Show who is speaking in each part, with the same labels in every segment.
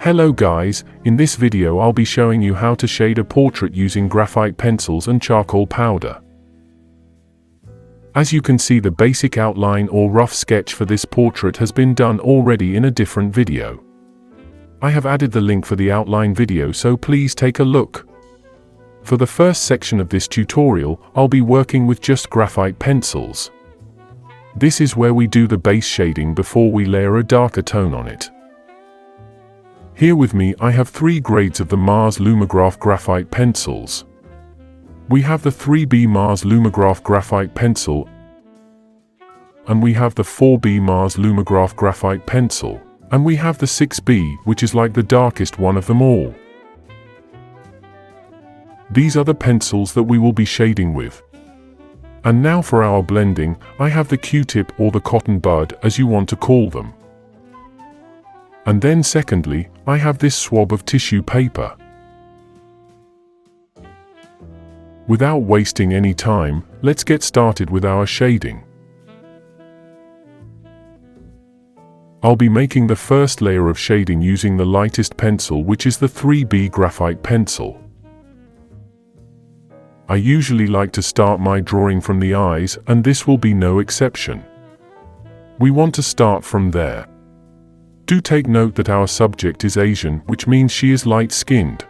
Speaker 1: Hello guys, in this video I'll be showing you how to shade a portrait using graphite pencils and charcoal powder. As you can see, the basic outline or rough sketch for this portrait has been done already in a different video. I have added the link for the outline video, so please take a look. For the first section of this tutorial, I'll be working with just graphite pencils. This is where we do the base shading before we layer a darker tone on it. Here with me I have 3 grades of the Mars Lumograph graphite pencils. We have the 3B Mars Lumograph graphite pencil, and we have the 4B Mars Lumograph graphite pencil, and we have the 6B, which is like the darkest one of them all. These are the pencils that we will be shading with. And now for our blending, I have the Q-tip or the cotton bud, as you want to call them. And then secondly, I have this swab of tissue paper. Without wasting any time, let's get started with our shading. I'll be making the first layer of shading using the lightest pencil, which is the 3B graphite pencil. I usually like to start my drawing from the eyes, and this will be no exception. We want to start from there. Do take note that our subject is Asian, which means she is light-skinned.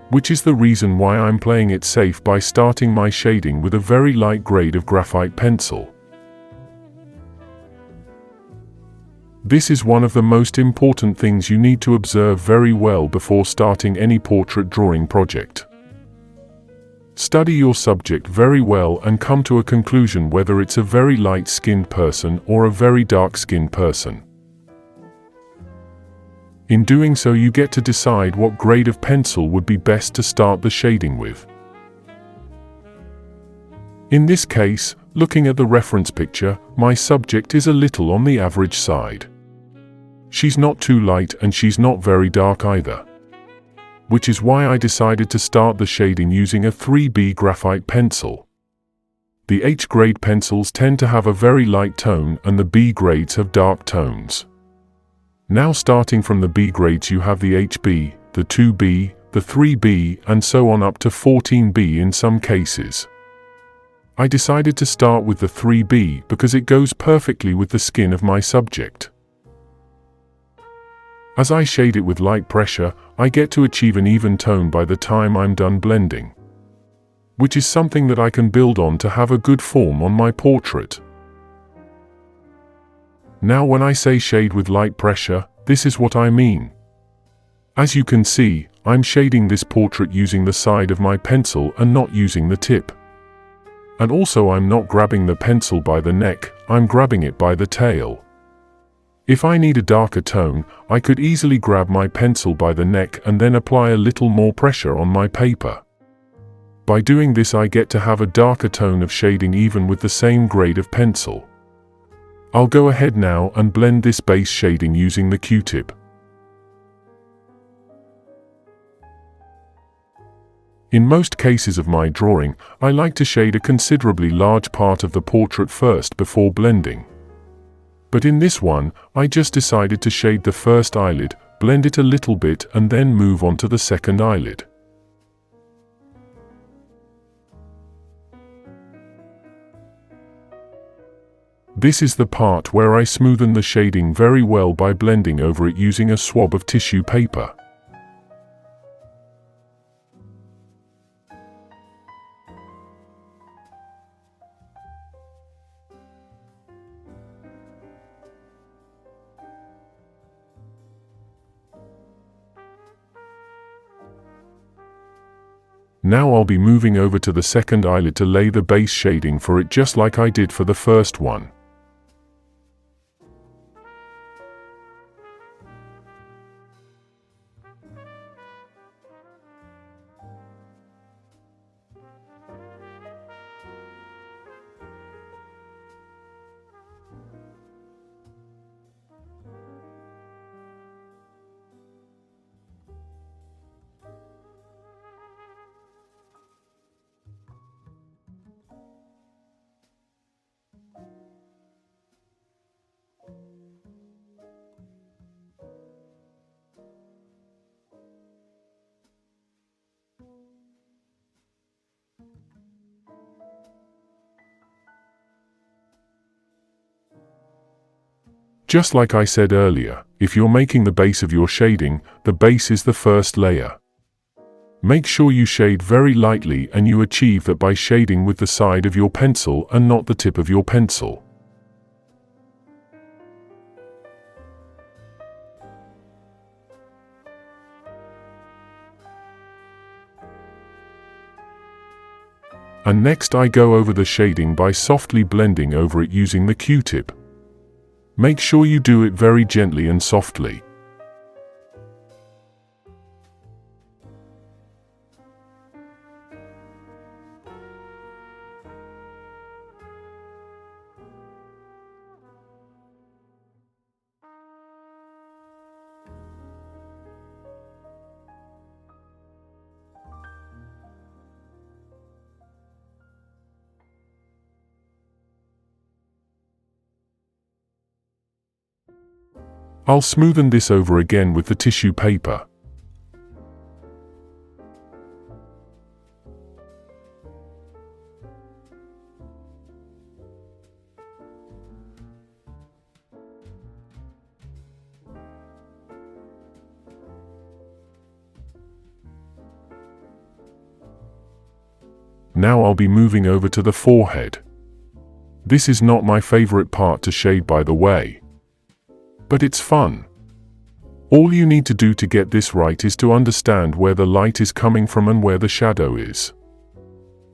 Speaker 1: Which is the reason why I'm playing it safe by starting my shading with a very light grade of graphite pencil. This is one of the most important things you need to observe very well before starting any portrait drawing project. Study your subject very well and come to a conclusion whether it's a very light-skinned person or a very dark-skinned person. In doing so, you get to decide what grade of pencil would be best to start the shading with. In this case, looking at the reference picture, my subject is a little on the average side. She's not too light and she's not very dark either. Which is why I decided to start the shading using a 3B graphite pencil. The H grade pencils tend to have a very light tone and the B grades have dark tones. Now starting from the B grades, you have the HB, the 2B, the 3B, and so on up to 14B in some cases. I decided to start with the 3B because it goes perfectly with the skin of my subject. As I shade it with light pressure, I get to achieve an even tone by the time I'm done blending, which is something that I can build on to have a good form on my portrait. Now when I say shade with light pressure, this is what I mean. As you can see, I'm shading this portrait using the side of my pencil and not using the tip. And also I'm not grabbing the pencil by the neck, I'm grabbing it by the tail. If I need a darker tone, I could easily grab my pencil by the neck and then apply a little more pressure on my paper. By doing this, I get to have a darker tone of shading even with the same grade of pencil. I'll go ahead now and blend this base shading using the Q-tip. In most cases of my drawing, I like to shade a considerably large part of the portrait first before blending. But in this one, I just decided to shade the first eyelid, blend it a little bit and then move on to the second eyelid. This is the part where I smoothen the shading very well by blending over it using a swab of tissue paper. Now I'll be moving over to the second eyelid to lay the base shading for it just like I did for the first one. Just like I said earlier, if you're making the base of your shading, the base is the first layer. Make sure you shade very lightly, and you achieve that by shading with the side of your pencil and not the tip of your pencil. And next I go over the shading by softly blending over it using the Q-tip. Make sure you do it very gently and softly. I'll smoothen this over again with the tissue paper. Now I'll be moving over to the forehead. This is not my favorite part to shade, by the way. But it's fun. All you need to do to get this right is to understand where the light is coming from and where the shadow is.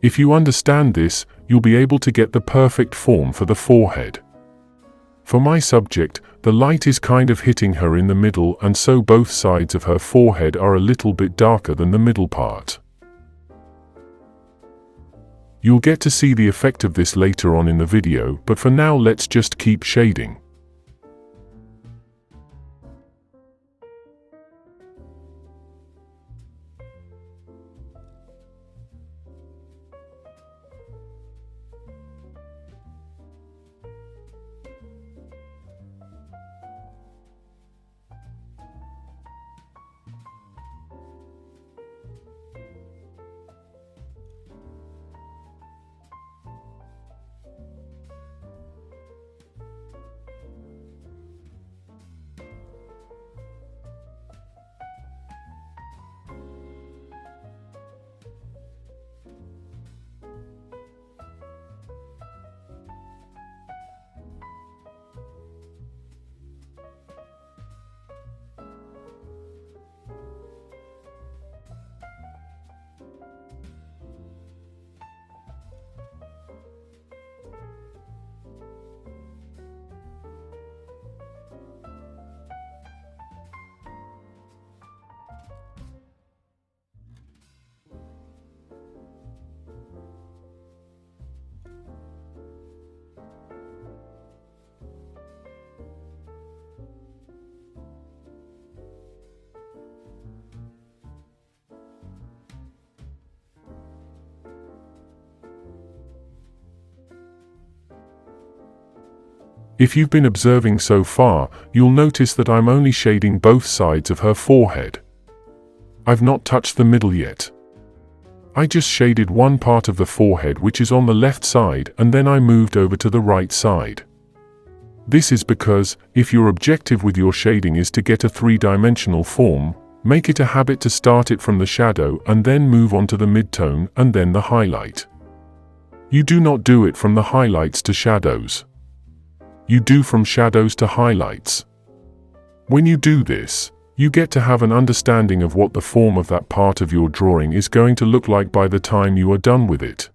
Speaker 1: If you understand this, you'll be able to get the perfect form for the forehead. For my subject, the light is kind of hitting her in the middle, and so both sides of her forehead are a little bit darker than the middle part. You'll get to see the effect of this later on in the video, but for now let's just keep shading. If you've been observing so far, you'll notice that I'm only shading both sides of her forehead. I've not touched the middle yet. I just shaded one part of the forehead, which is on the left side, and then I moved over to the right side. This is because, if your objective with your shading is to get a three-dimensional form, make it a habit to start it from the shadow and then move on to the midtone and then the highlight. You do not do it from the highlights to shadows. You do from shadows to highlights. When you do this, you get to have an understanding of what the form of that part of your drawing is going to look like by the time you are done with it.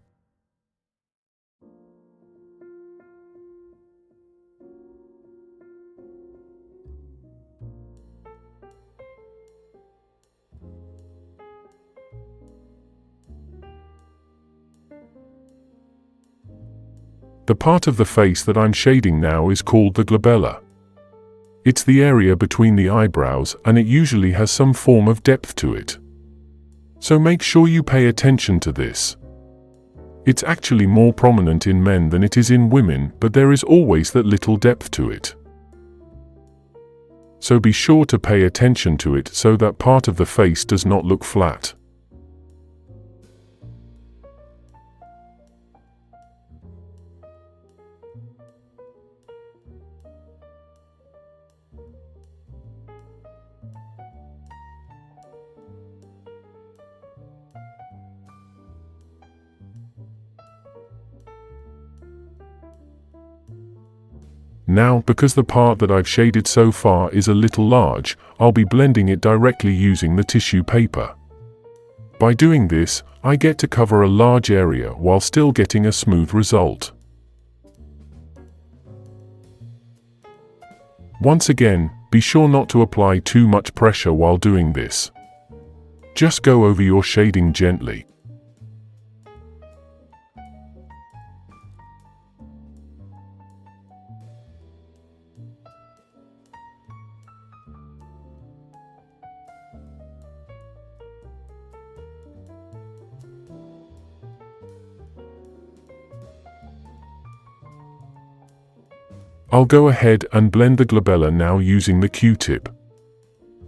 Speaker 1: The part of the face that I'm shading now is called the glabella. It's the area between the eyebrows, and it usually has some form of depth to it. So make sure you pay attention to this. It's actually more prominent in men than it is in women, but there is always that little depth to it. So be sure to pay attention to it so that part of the face does not look flat. Now, because the part that I've shaded so far is a little large, I'll be blending it directly using the tissue paper. By doing this, I get to cover a large area while still getting a smooth result. Once again, be sure not to apply too much pressure while doing this. Just go over your shading gently. I'll go ahead and blend the glabella now using the Q-tip.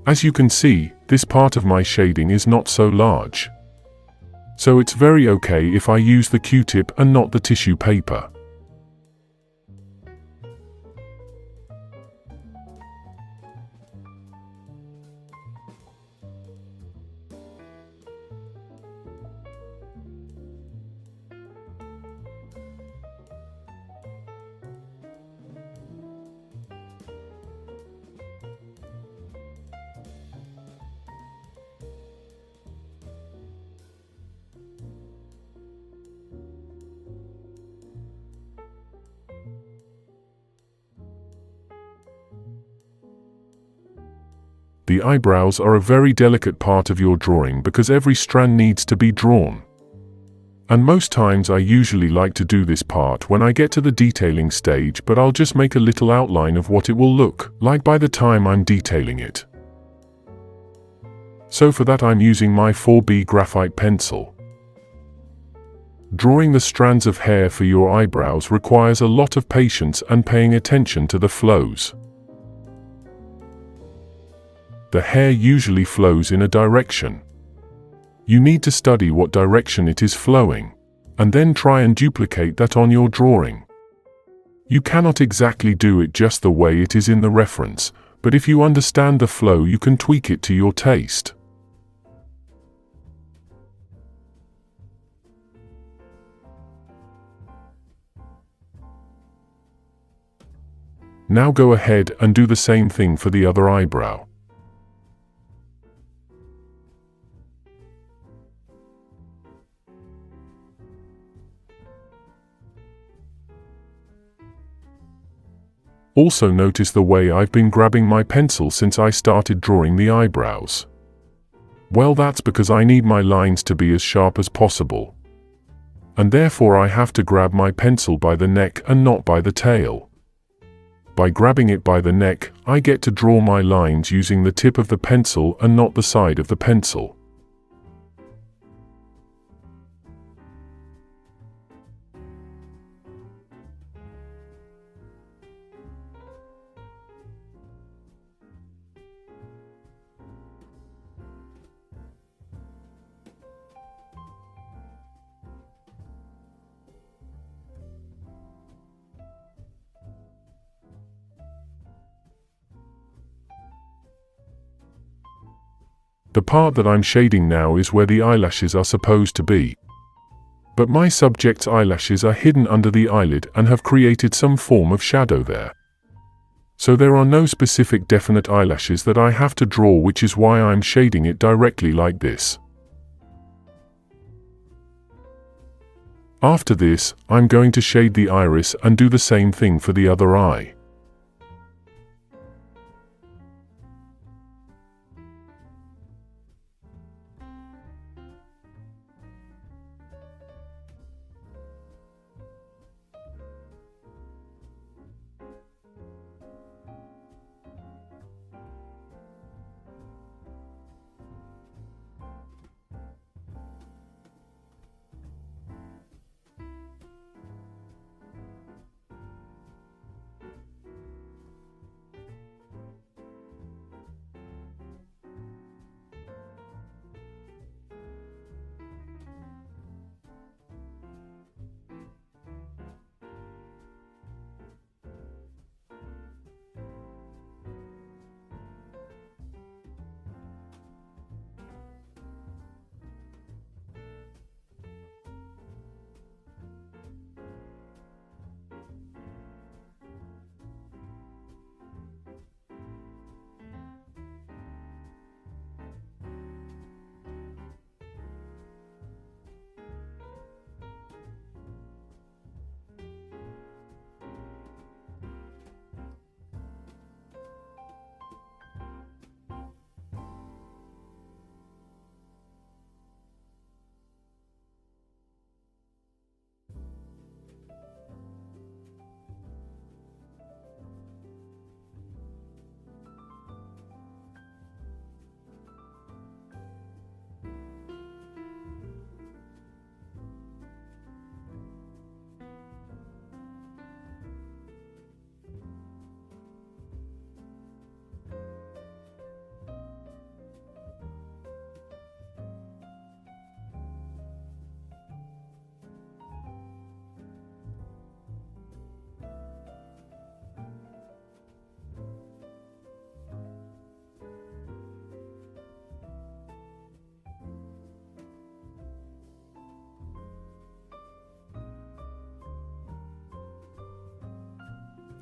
Speaker 1: As you can see, this part of my shading is not so large. So it's very okay if I use the Q-tip and not the tissue paper. The eyebrows are a very delicate part of your drawing because every strand needs to be drawn. And most times I usually like to do this part when I get to the detailing stage, but I'll just make a little outline of what it will look like by the time I'm detailing it. So for that I'm using my 4B graphite pencil. Drawing the strands of hair for your eyebrows requires a lot of patience and paying attention to the flows. The hair usually flows in a direction. You need to study what direction it is flowing, and then try and duplicate that on your drawing. You cannot exactly do it just the way it is in the reference, but if you understand the flow you can tweak it to your taste. Now go ahead and do the same thing for the other eyebrow. Also notice the way I've been grabbing my pencil since I started drawing the eyebrows. Well, that's because I need my lines to be as sharp as possible. And therefore I have to grab my pencil by the neck and not by the tail. By grabbing it by the neck, I get to draw my lines using the tip of the pencil and not the side of the pencil. The part that I'm shading now is where the eyelashes are supposed to be. But my subject's eyelashes are hidden under the eyelid and have created some form of shadow there. So there are no specific definite eyelashes that I have to draw, which is why I'm shading it directly like this. After this, I'm going to shade the iris and do the same thing for the other eye.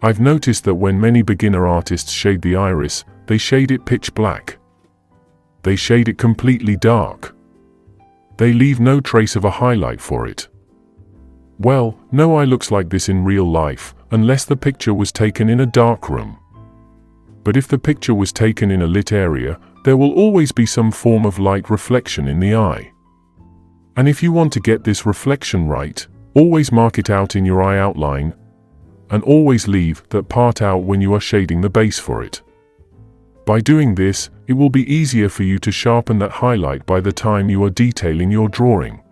Speaker 1: I've noticed that when many beginner artists shade the iris, they shade it pitch black. They shade it completely dark. They leave no trace of a highlight for it. Well, no eye looks like this in real life, unless the picture was taken in a dark room. But if the picture was taken in a lit area, there will always be some form of light reflection in the eye. And if you want to get this reflection right, always mark it out in your eye outline, and always leave that part out when you are shading the base for it. By doing this, it will be easier for you to sharpen that highlight by the time you are detailing your drawing.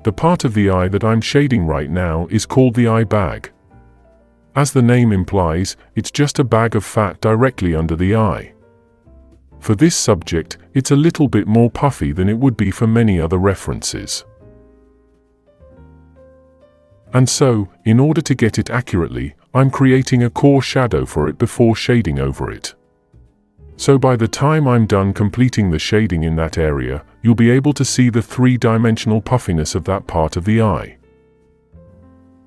Speaker 1: The part of the eye that I'm shading right now is called the eye bag. As the name implies, it's just a bag of fat directly under the eye. For this subject, it's a little bit more puffy than it would be for many other references. And so, in order to get it accurately, I'm creating a core shadow for it before shading over it. So by the time I'm done completing the shading in that area, you'll be able to see the three-dimensional puffiness of that part of the eye.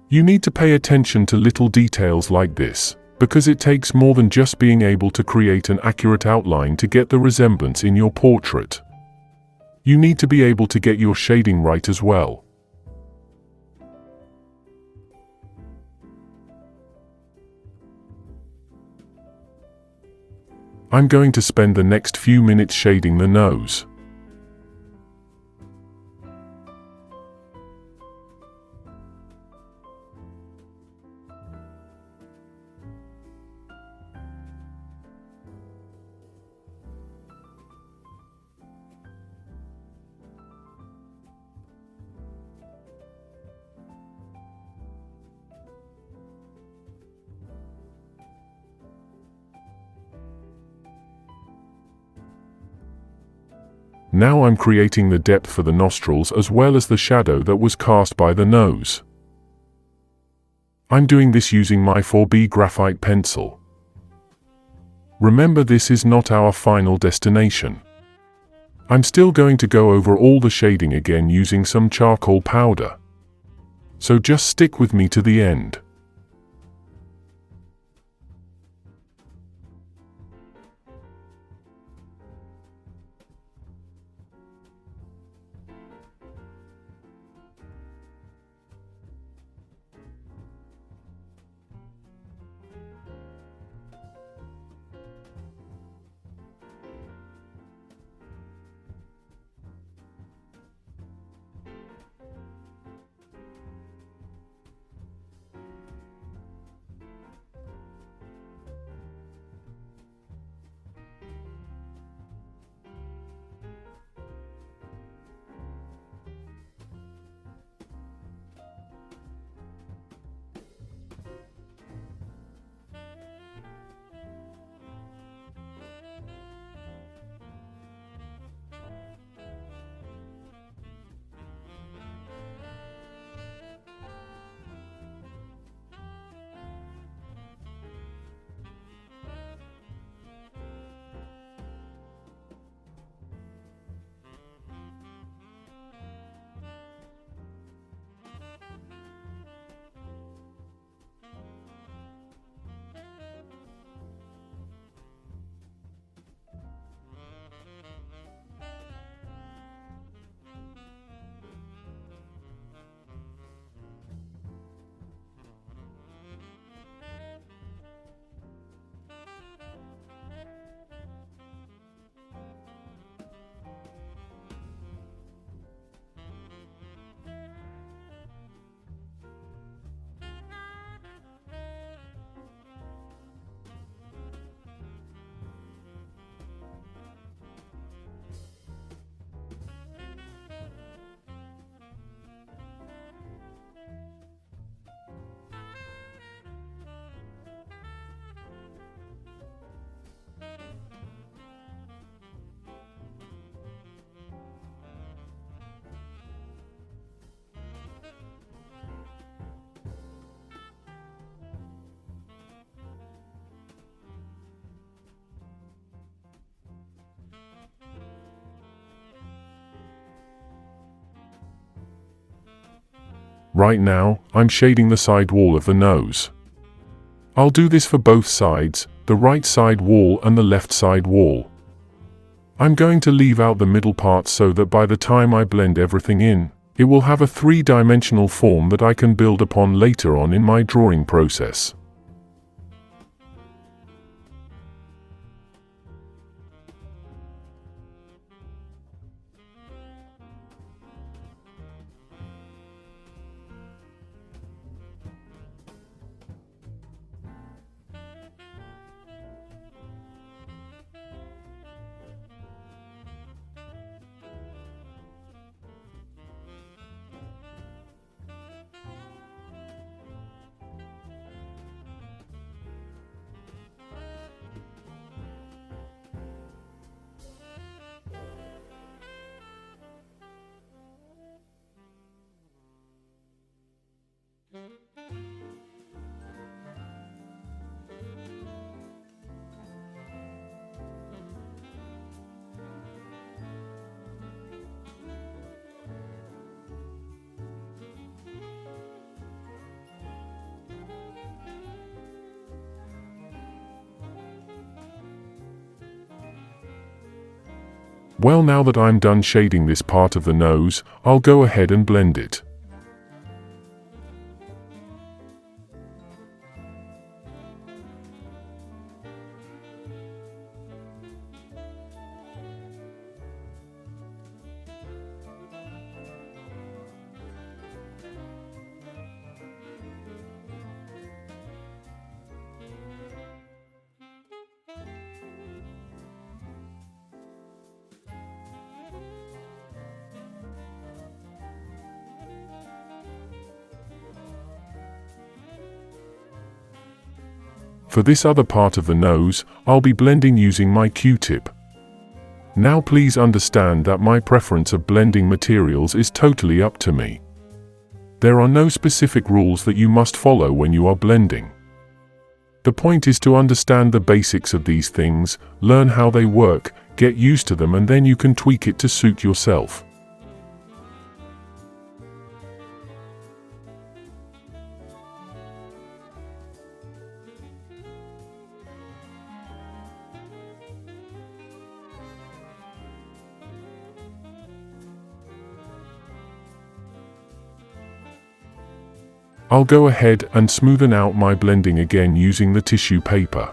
Speaker 1: You need to pay attention to little details like this, because it takes more than just being able to create an accurate outline to get the resemblance in your portrait. You need to be able to get your shading right as well. I'm going to spend the next few minutes shading the nose. Now I'm creating the depth for the nostrils as well as the shadow that was cast by the nose. I'm doing this using my 4B graphite pencil. Remember, this is not our final destination. I'm still going to go over all the shading again using some charcoal powder. So just stick with me to the end. Right now, I'm shading the side wall of the nose. I'll do this for both sides, the right side wall and the left side wall. I'm going to leave out the middle part so that by the time I blend everything in, it will have a three-dimensional form that I can build upon later on in my drawing process. Well, now that I'm done shading this part of the nose, I'll go ahead and blend it. For this other part of the nose, I'll be blending using my Q-tip. Now please understand that my preference of blending materials is totally up to me. There are no specific rules that you must follow when you are blending. The point is to understand the basics of these things, learn how they work, get used to them, and then you can tweak it to suit yourself. I'll go ahead and smoothen out my blending again using the tissue paper.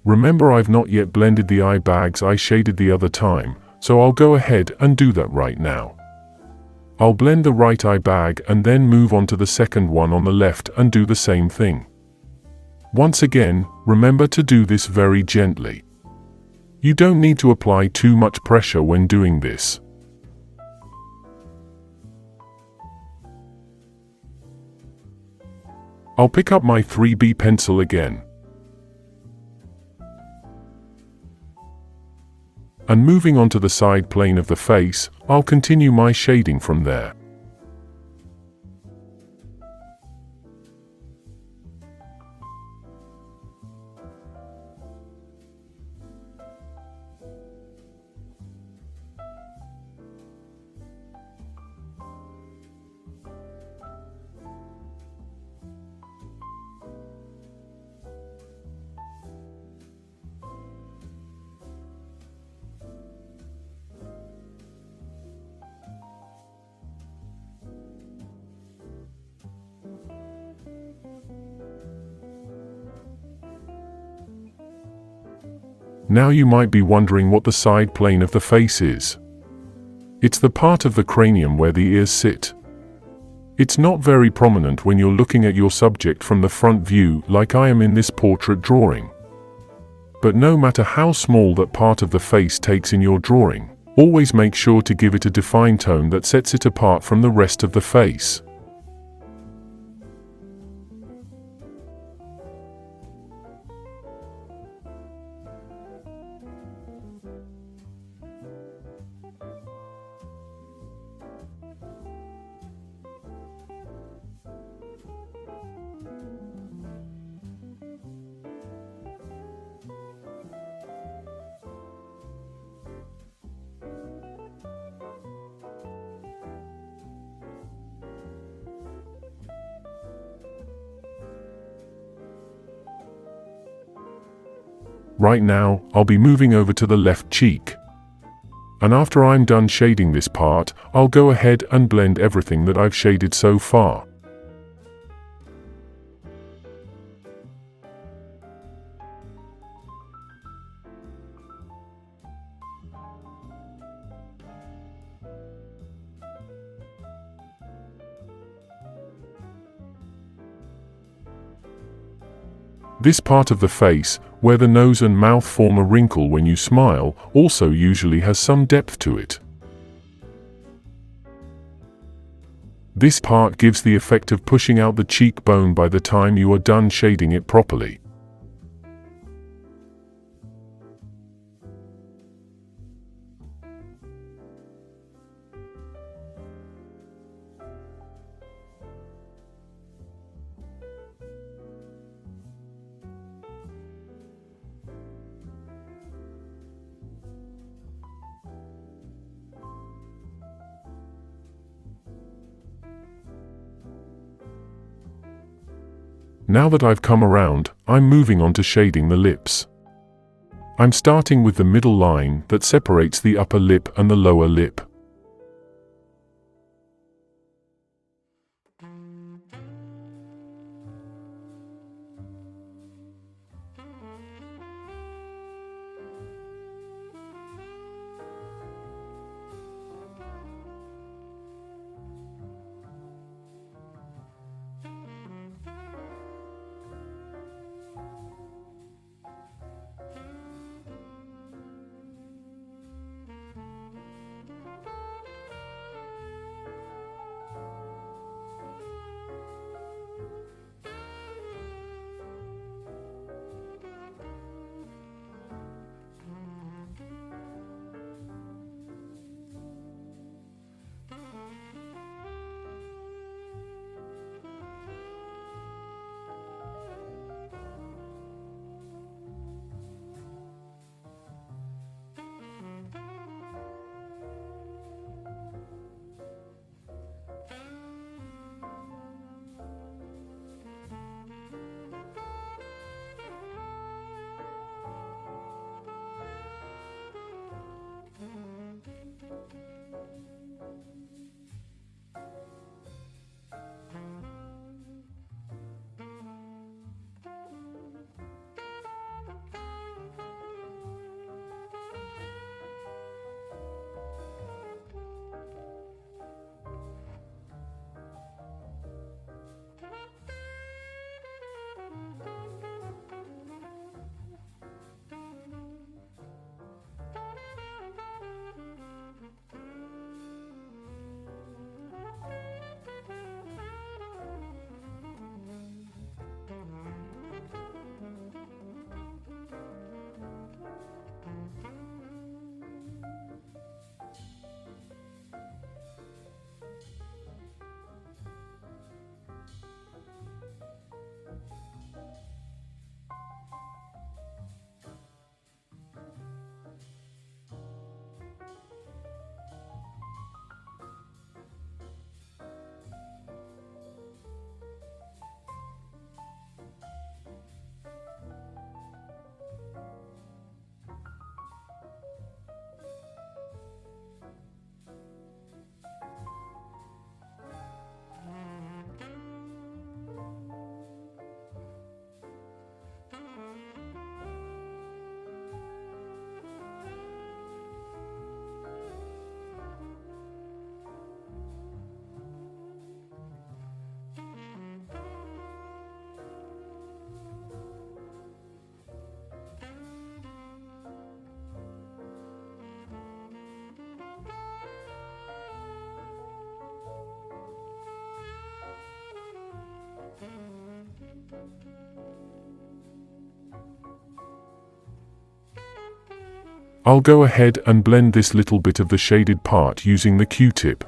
Speaker 1: Remember, I've not yet blended the eye bags I shaded the other time, so I'll go ahead and do that right now. I'll blend the right eye bag and then move on to the second one on the left and do the same thing. Once again, remember to do this very gently. You don't need to apply too much pressure when doing this. I'll pick up my 3B pencil again. And moving on to the side plane of the face, I'll continue my shading from there. Now you might be wondering what the side plane of the face is. It's the part of the cranium where the ears sit. It's not very prominent when you're looking at your subject from the front view like I am in this portrait drawing. But no matter how small that part of the face takes in your drawing, Always make sure to give it a defined tone that sets it apart from the rest of the face. Right now, I'll be moving over to the left cheek. And after I'm done shading this part, I'll go ahead and blend everything that I've shaded so far. This part of the face, where the nose and mouth form a wrinkle when you smile, also usually has some depth to it. This part gives the effect of pushing out the cheekbone by the time you are done shading it properly. Now that I've come around, I'm moving on to shading the lips. I'm starting with the middle line that separates the upper lip and the lower lip. I'll go ahead and blend this little bit of the shaded part using the Q-tip.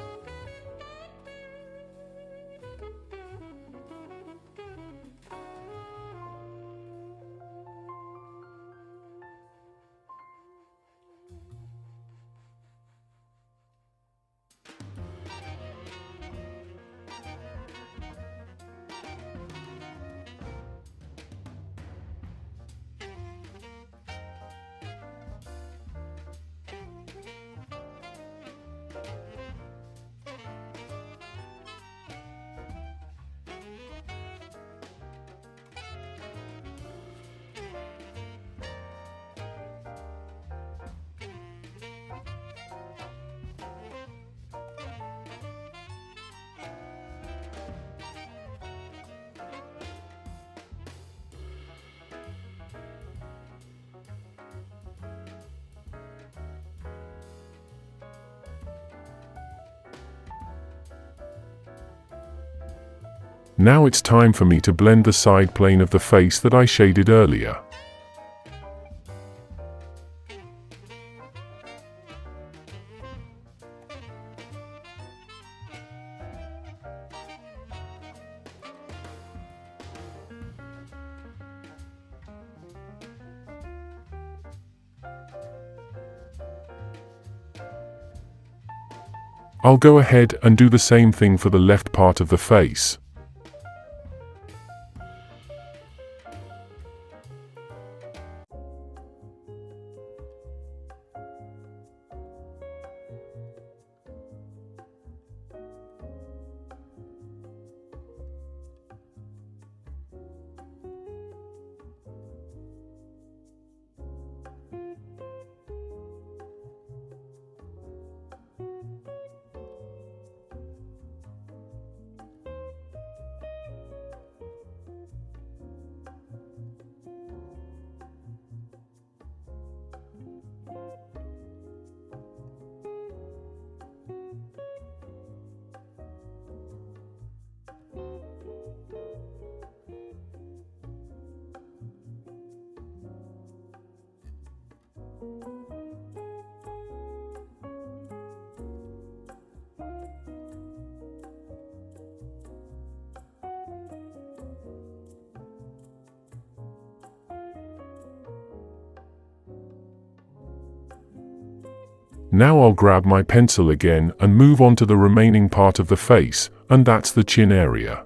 Speaker 1: Now it's time for me to blend the side plane of the face that I shaded earlier. I'll go ahead and do the same thing for the left part of the face. Now I'll grab my pencil again and move on to the remaining part of the face, and that's the chin area.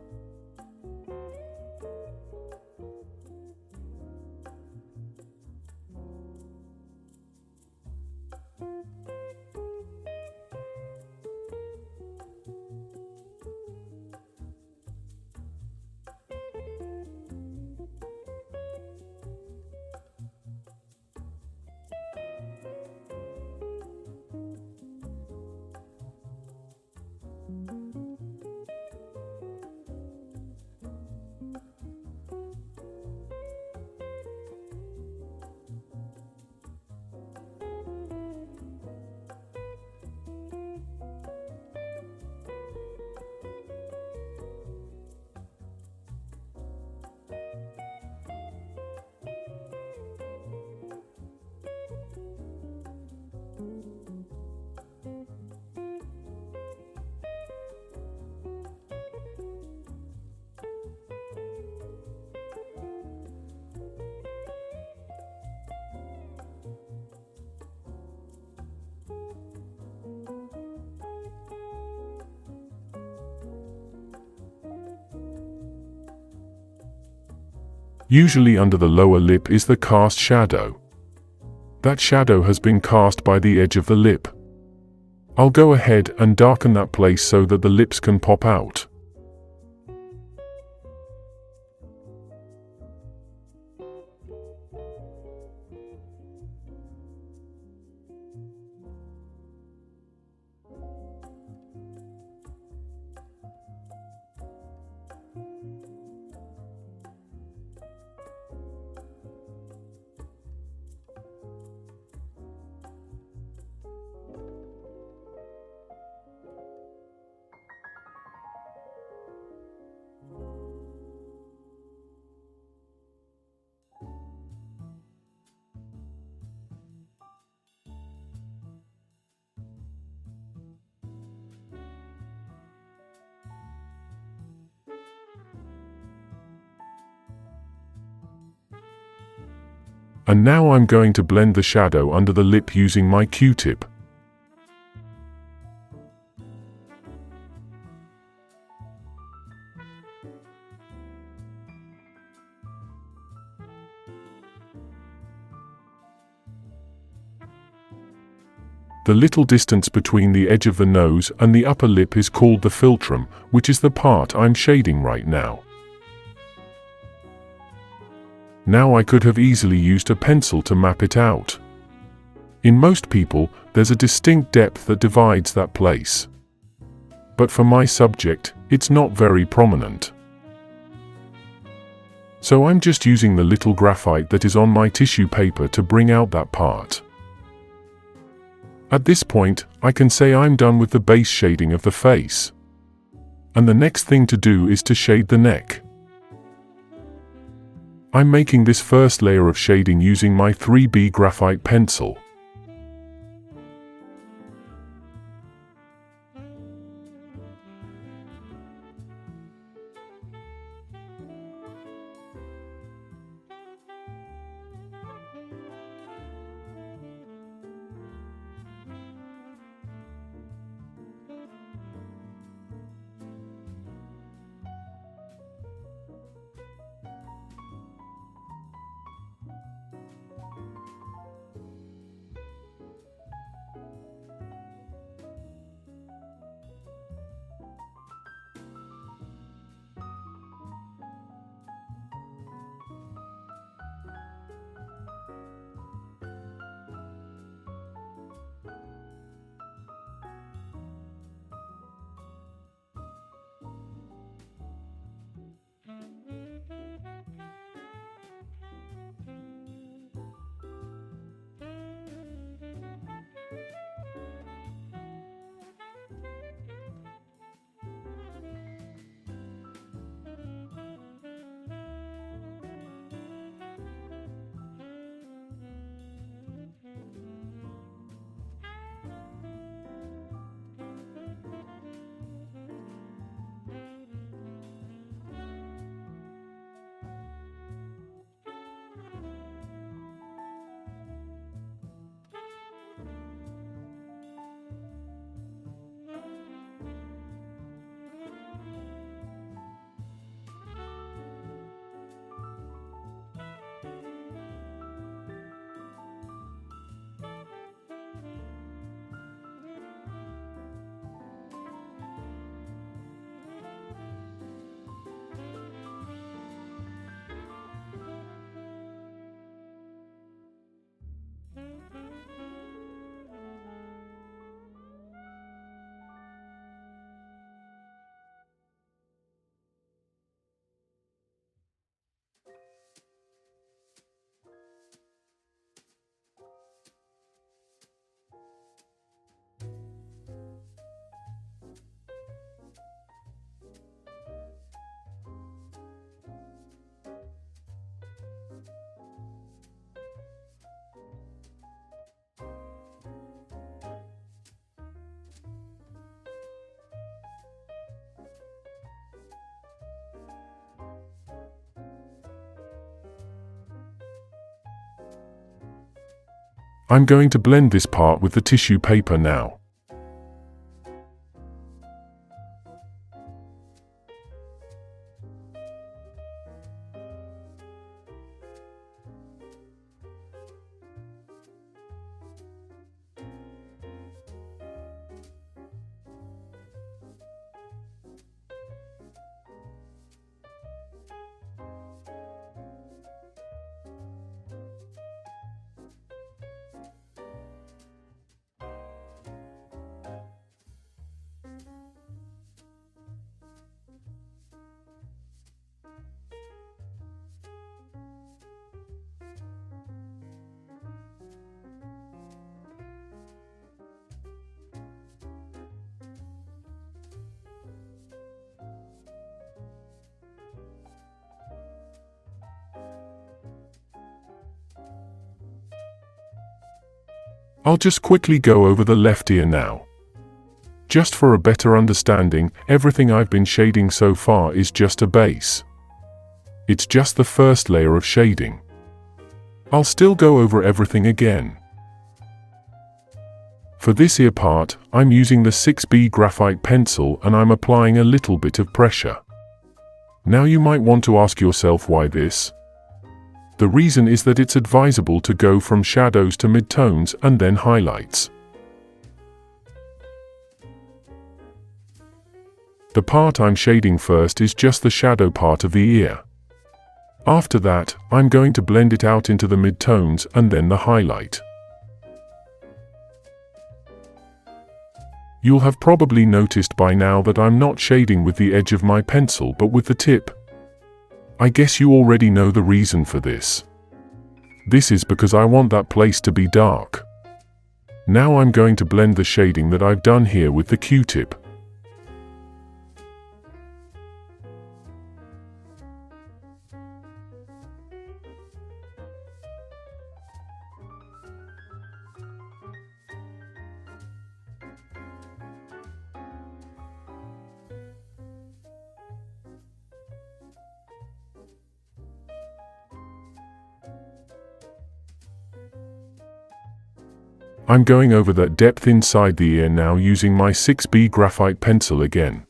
Speaker 1: Usually under the lower lip is the cast shadow. That shadow has been cast by the edge of the lip. I'll go ahead and darken that place so that the lips can pop out. And now I'm going to blend the shadow under the lip using my Q-tip. The little distance between the edge of the nose and the upper lip is called the philtrum, which is the part I'm shading right now. Now I could have easily used a pencil to map it out. In most people, there's a distinct depth that divides that place. But for my subject, it's not very prominent. So I'm just using the little graphite that is on my tissue paper to bring out that part. At this point, I can say I'm done with the base shading of the face. And the next thing to do is to shade the neck. I'm making this first layer of shading using my 3B graphite pencil. I'm going to blend this part with the tissue paper now. I'll just quickly go over the left ear now. Just for a better understanding, everything I've been shading so far is just a base. It's just the first layer of shading. I'll still go over everything again. For this ear part, I'm using the 6B graphite pencil and I'm applying a little bit of pressure. Now you might want to ask yourself why this. The reason is that it's advisable to go from shadows to midtones and then highlights. The part I'm shading first is just the shadow part of the ear. After that, I'm going to blend it out into the midtones and then the highlight. You'll have probably noticed by now that I'm not shading with the edge of my pencil but with the tip. I guess you already know the reason for this. This is because I want that place to be dark. Now I'm going to blend the shading that I've done here with the Q-tip. I'm going over that depth inside the ear now using my 6B graphite pencil again.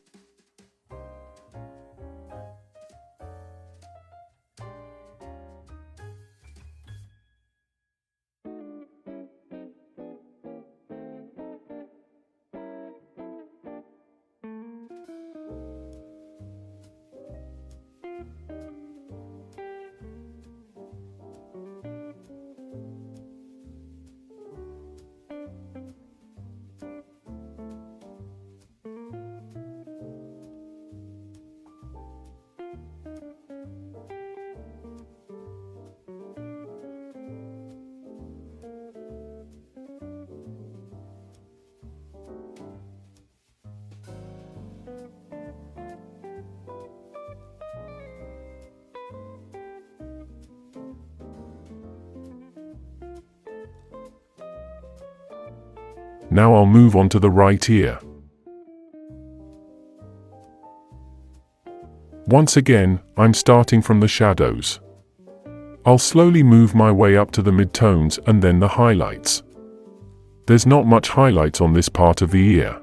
Speaker 1: Now I'll move on to the right ear. Once again, I'm starting from the shadows. I'll slowly move my way up to the midtones and then the highlights. There's not much highlights on this part of the ear.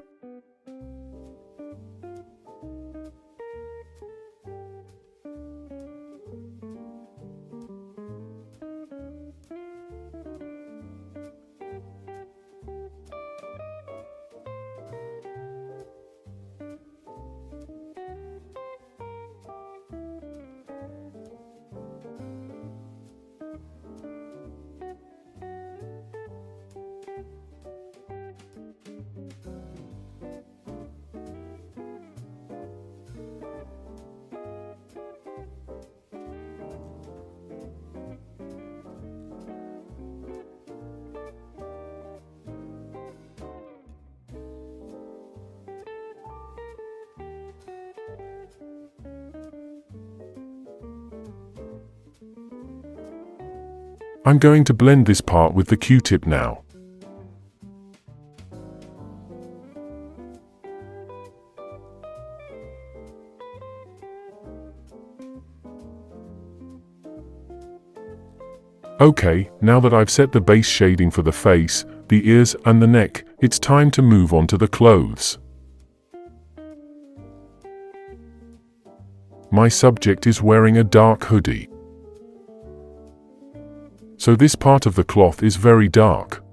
Speaker 1: I'm going to blend this part with the Q-tip now. Okay, now that I've set the base shading for the face, the ears and the neck, it's time to move on to the clothes. My subject is wearing a dark hoodie. So this part of the cloth is very dark.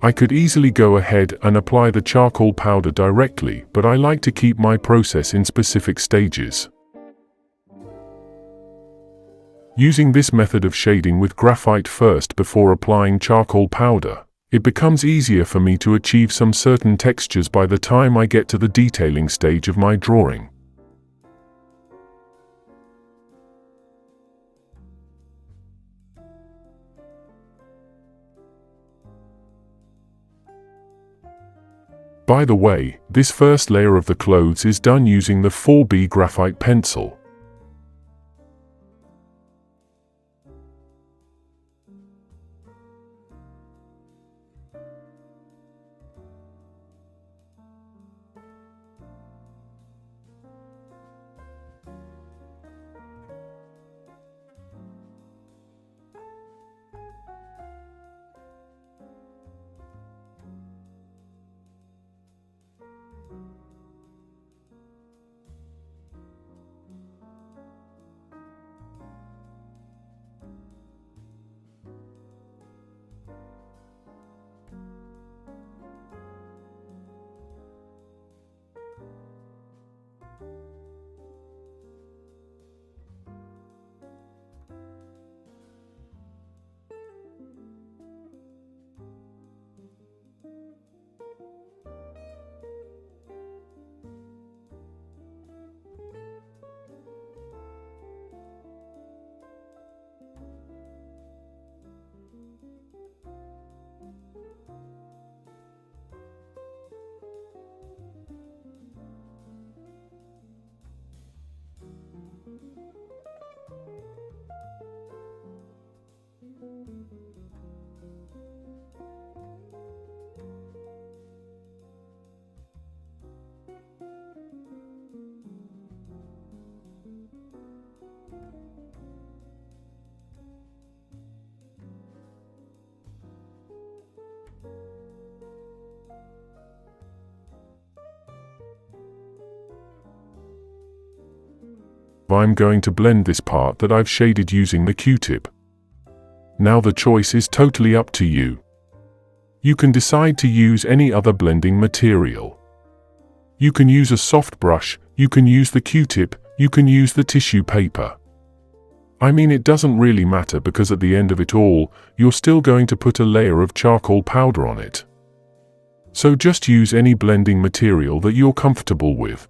Speaker 1: I could easily go ahead and apply the charcoal powder directly, but I like to keep my process in specific stages. Using this method of shading with graphite first before applying charcoal powder, it becomes easier for me to achieve some certain textures by the time I get to the detailing stage of my drawing. By the way, this first layer of the clothes is done using the 4B graphite pencil. I'm going to blend this part that I've shaded using the Q-tip. Now the choice is totally up to you. You can decide to use any other blending material. You can use a soft brush, you can use the Q-tip, you can use the tissue paper. I mean, it doesn't really matter because at the end of it all, you're still going to put a layer of charcoal powder on it. So just use any blending material that you're comfortable with.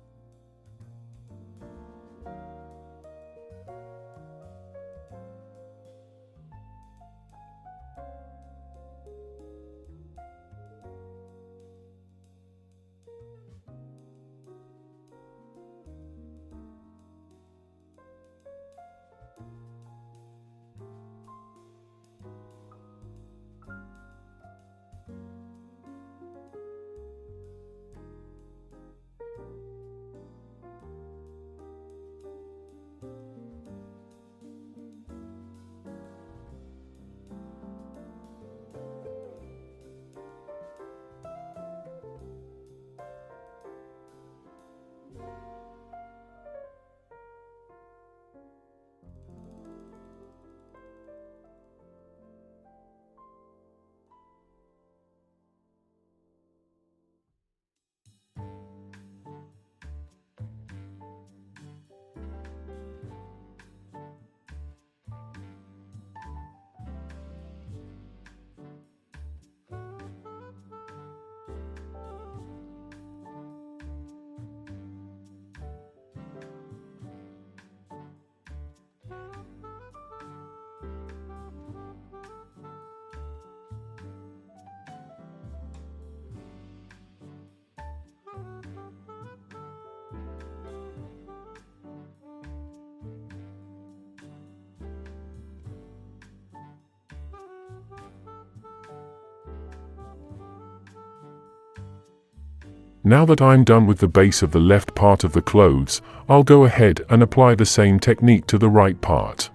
Speaker 1: Now that I'm done with the base of the left part of the clothes, I'll go ahead and apply the same technique to the right part.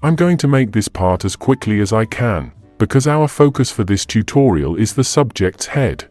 Speaker 1: I'm going to make this part as quickly as I can, because our focus for this tutorial is the subject's head.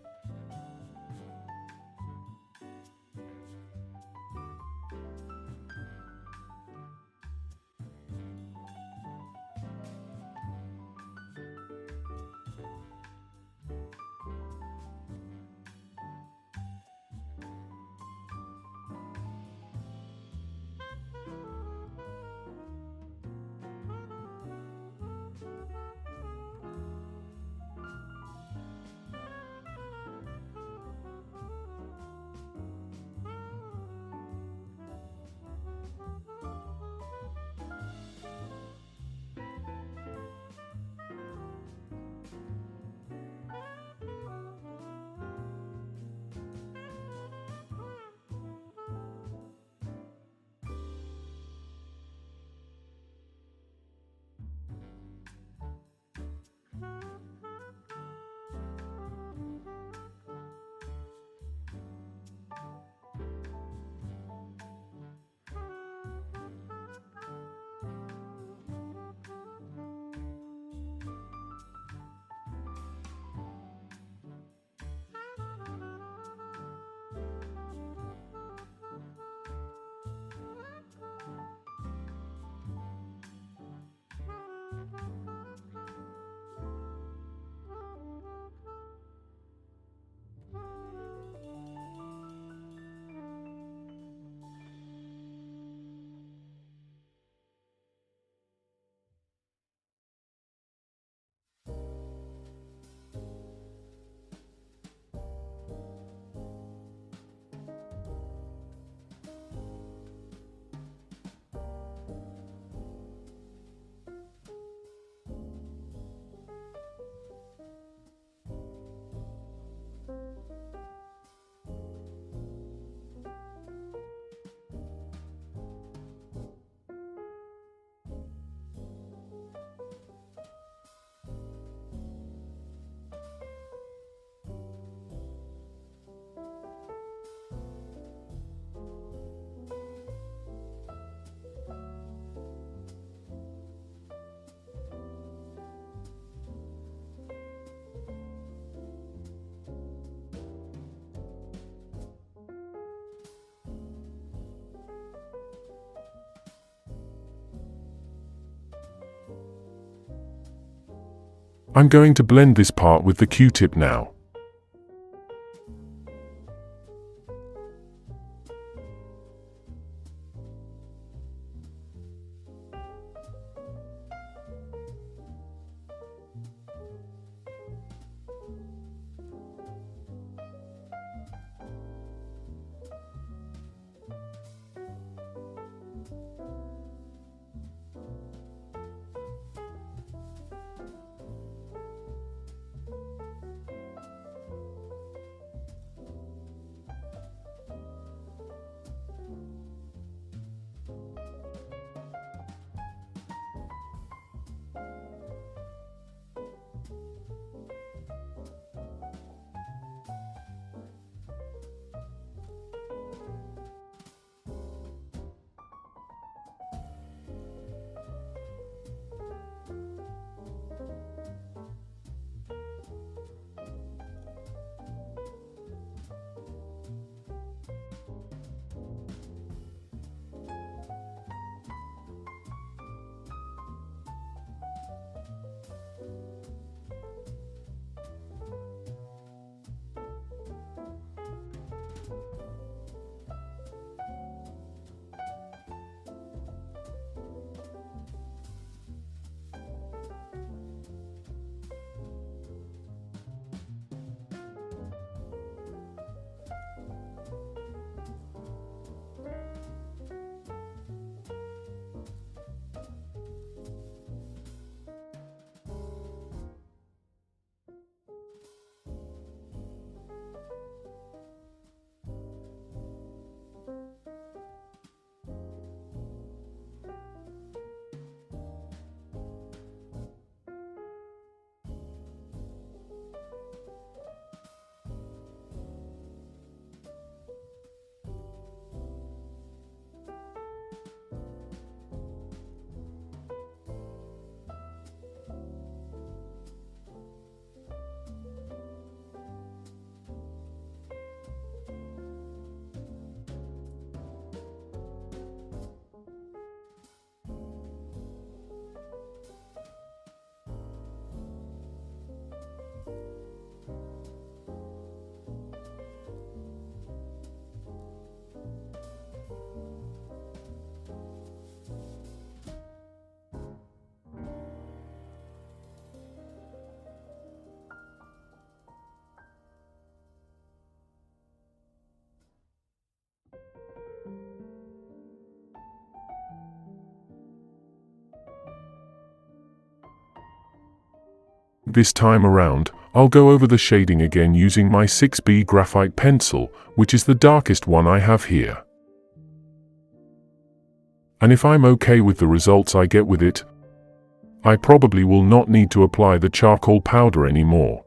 Speaker 1: I'm going to blend this part with the Q-tip now. This time around, I'll go over the shading again using my 6B graphite pencil, which is the darkest one I have here. And if I'm okay with the results I get with it, I probably will not need to apply the charcoal powder anymore.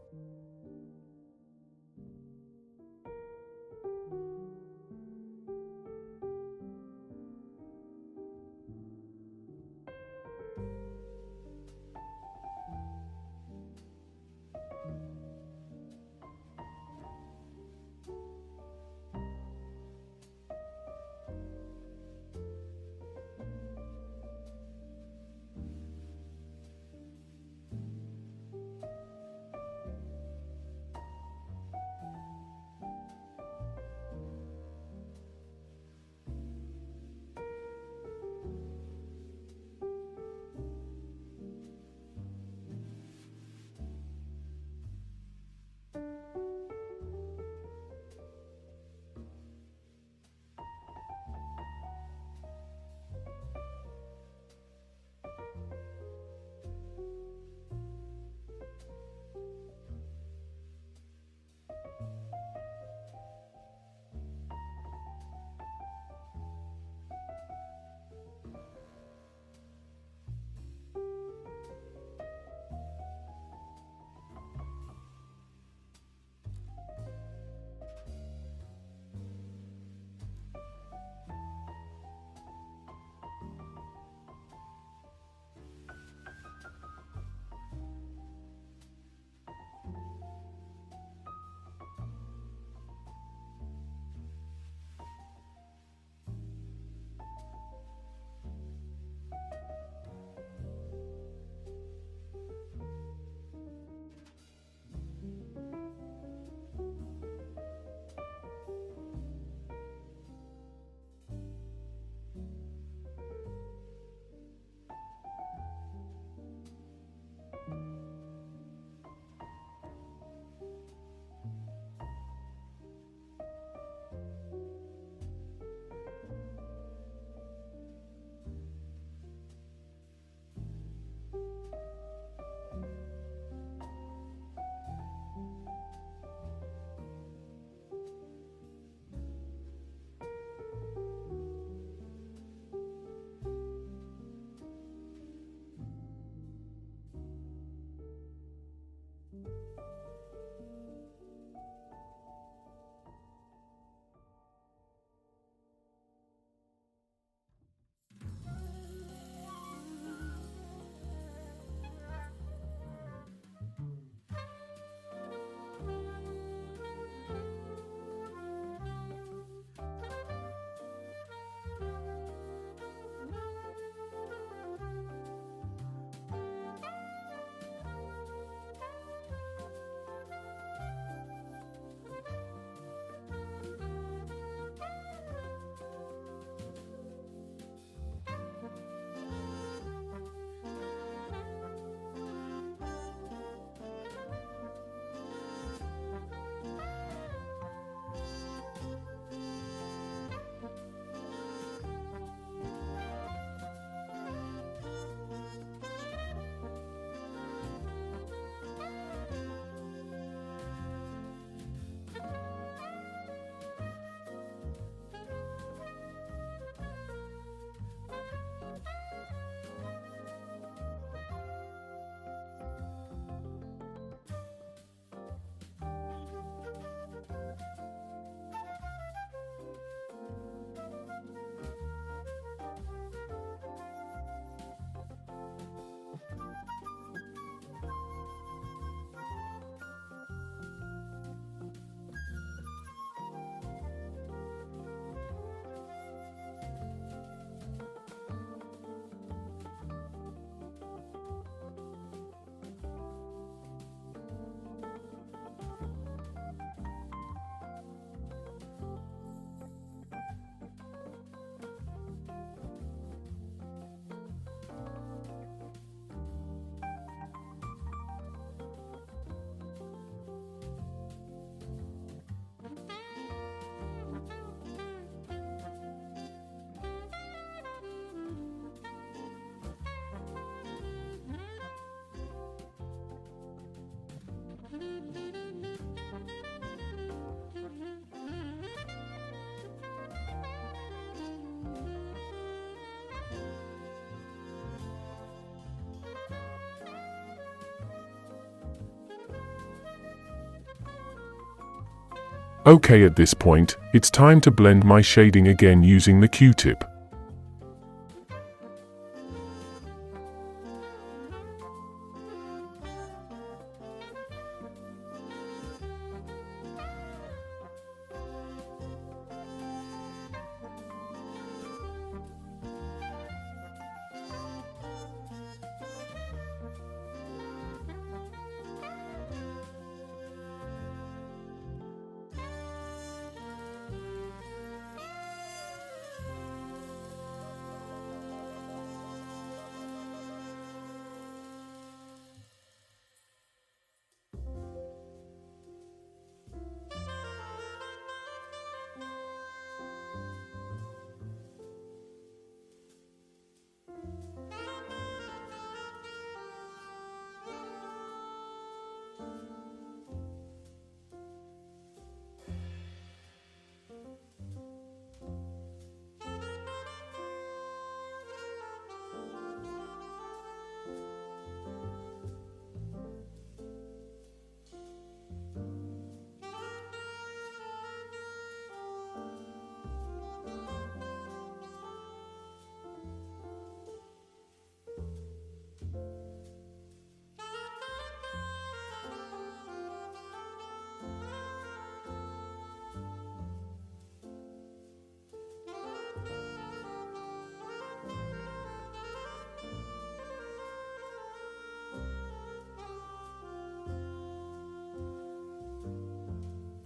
Speaker 1: Okay, at this point, it's time to blend my shading again using the Q-tip.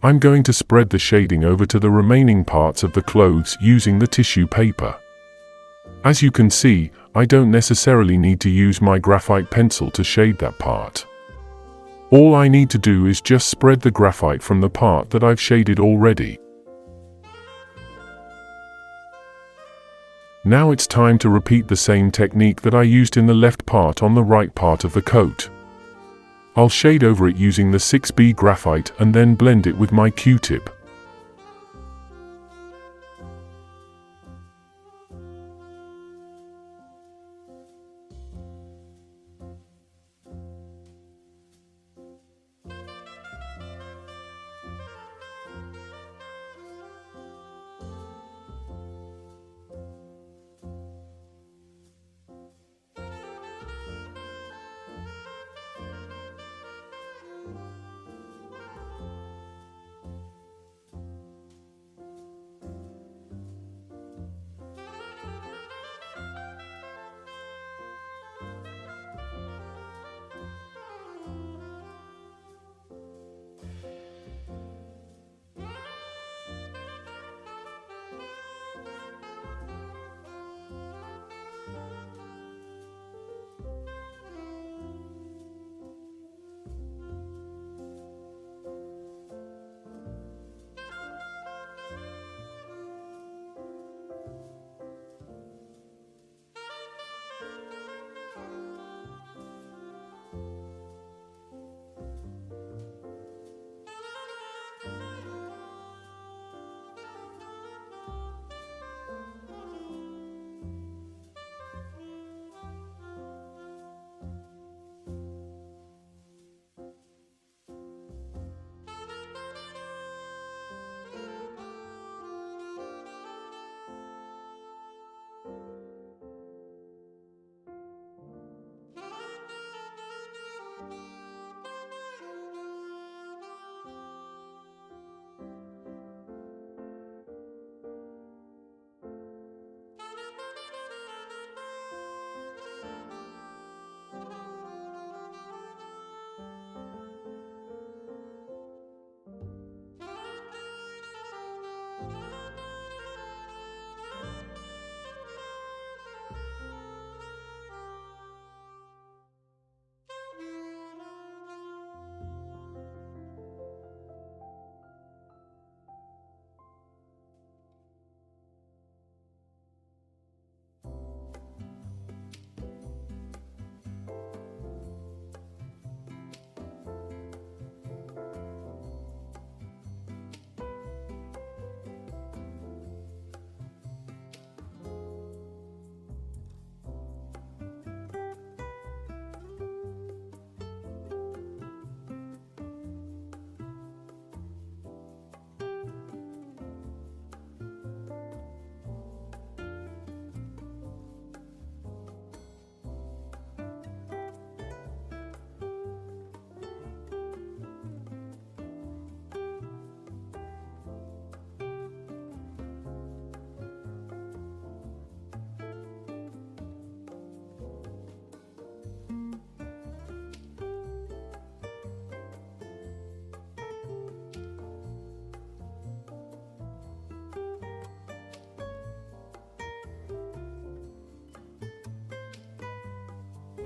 Speaker 1: I'm going to spread the shading over to the remaining parts of the clothes using the tissue paper. As you can see, I don't necessarily need to use my graphite pencil to shade that part. All I need to do is just spread the graphite from the part that I've shaded already. Now it's time to repeat the same technique that I used in the left part on the right part of the coat. I'll shade over it using the 6B graphite and then blend it with my Q-tip.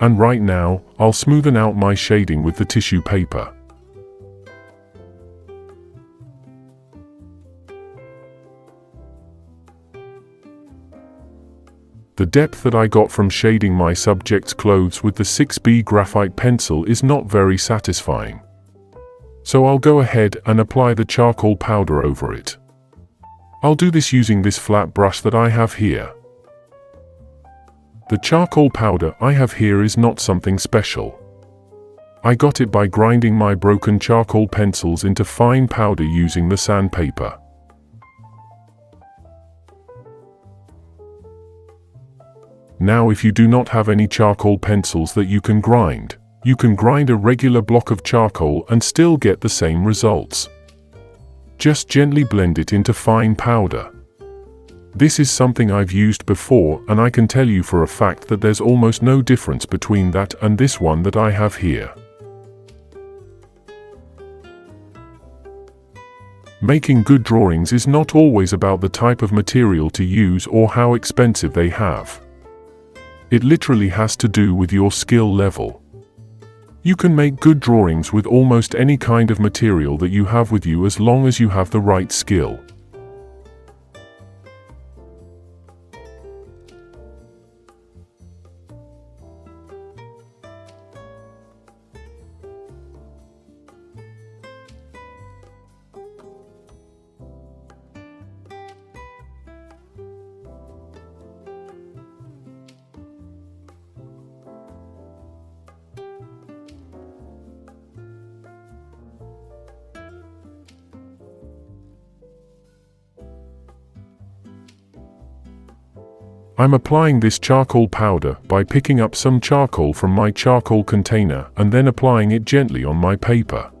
Speaker 1: And right now, I'll smoothen out my shading with the tissue paper. The depth that I got from shading my subject's clothes with the 6B graphite pencil is not very satisfying. So I'll go ahead and apply the charcoal powder over it. I'll do this using this flat brush that I have here. The charcoal powder I have here is not something special. I got it by grinding my broken charcoal pencils into fine powder using the sandpaper. Now, if you do not have any charcoal pencils that you can grind a regular block of charcoal and still get the same results. Just gently blend it into fine powder. This is something I've used before, and I can tell you for a fact that there's almost no difference between that and this one that I have here. Making good drawings is not always about the type of material to use or how expensive they have. It literally has to do with your skill level. You can make good drawings with almost any kind of material that you have with you as long as you have the right skill. I'm applying this charcoal powder by picking up some charcoal from my charcoal container and then applying it gently on my paper.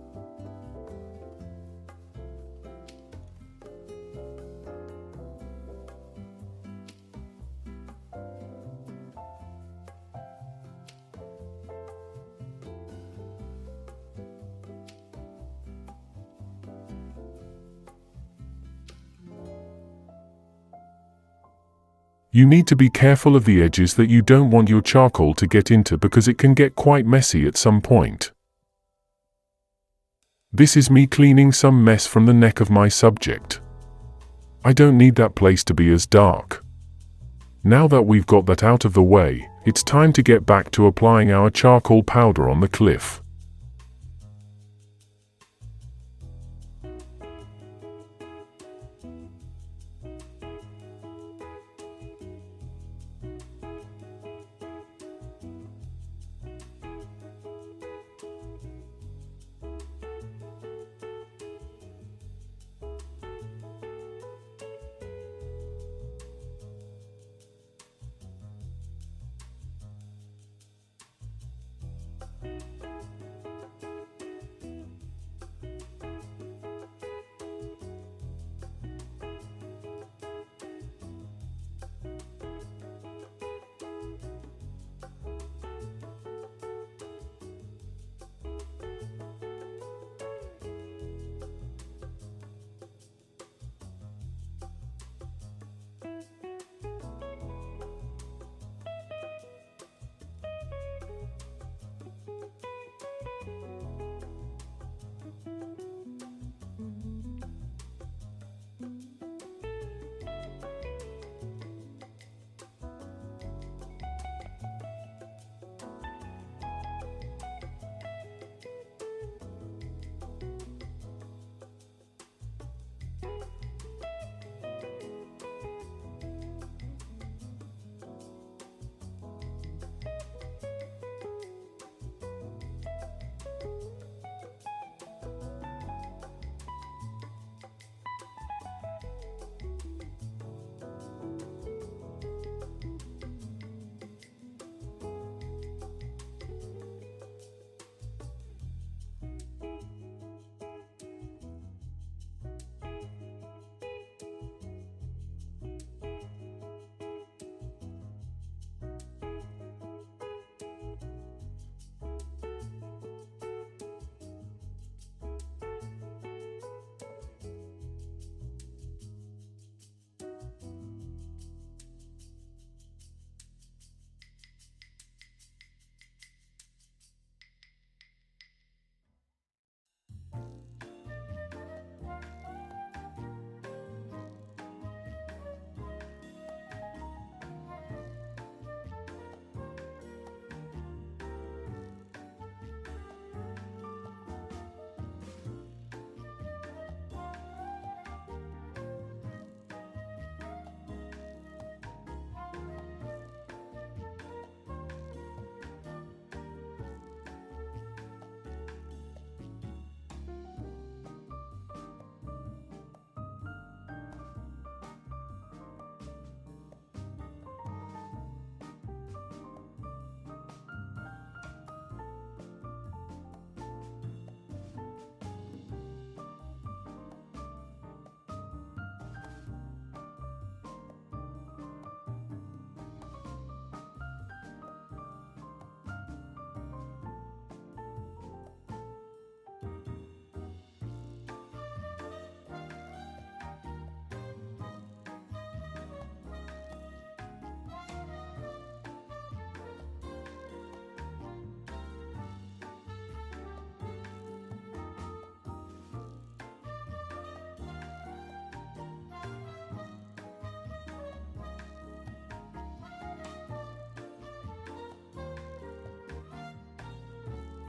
Speaker 1: You need to be careful of the edges that you don't want your charcoal to get into because it can get quite messy at some point. This is me cleaning some mess from the neck of my subject. I don't need that place to be as dark. Now that we've got that out of the way, it's time to get back to applying our charcoal powder on the cliff.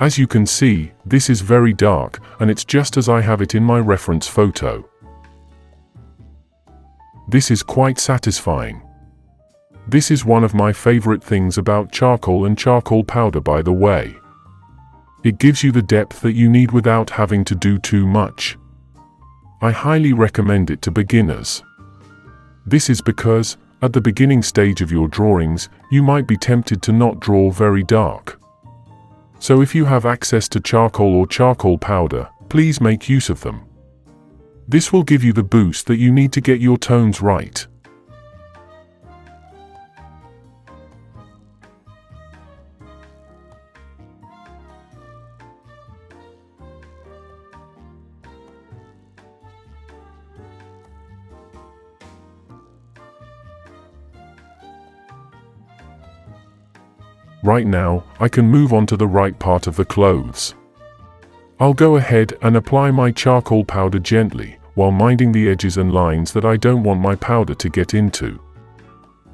Speaker 1: As you can see, this is very dark, and it's just as I have it in my reference photo. This is quite satisfying. This is one of my favorite things about charcoal and charcoal powder, by the way. It gives you the depth that you need without having to do too much. I highly recommend it to beginners. This is because, at the beginning stage of your drawings, you might be tempted to not draw very dark. So if you have access to charcoal or charcoal powder, please make use of them. This will give you the boost that you need to get your tones right. Right now, I can move on to the right part of the clothes. I'll go ahead and apply my charcoal powder gently, while minding the edges and lines that I don't want my powder to get into.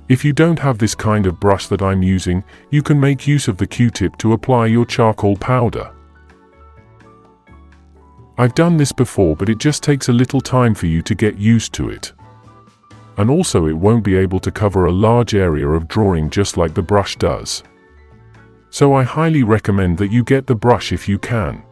Speaker 1: If you don't have this kind of brush that I'm using, you can make use of the Q-tip to apply your charcoal powder. I've done this before, but it just takes a little time for you to get used to it. And also it won't be able to cover a large area of drawing just like the brush does. So I highly recommend that you get the brush if you can.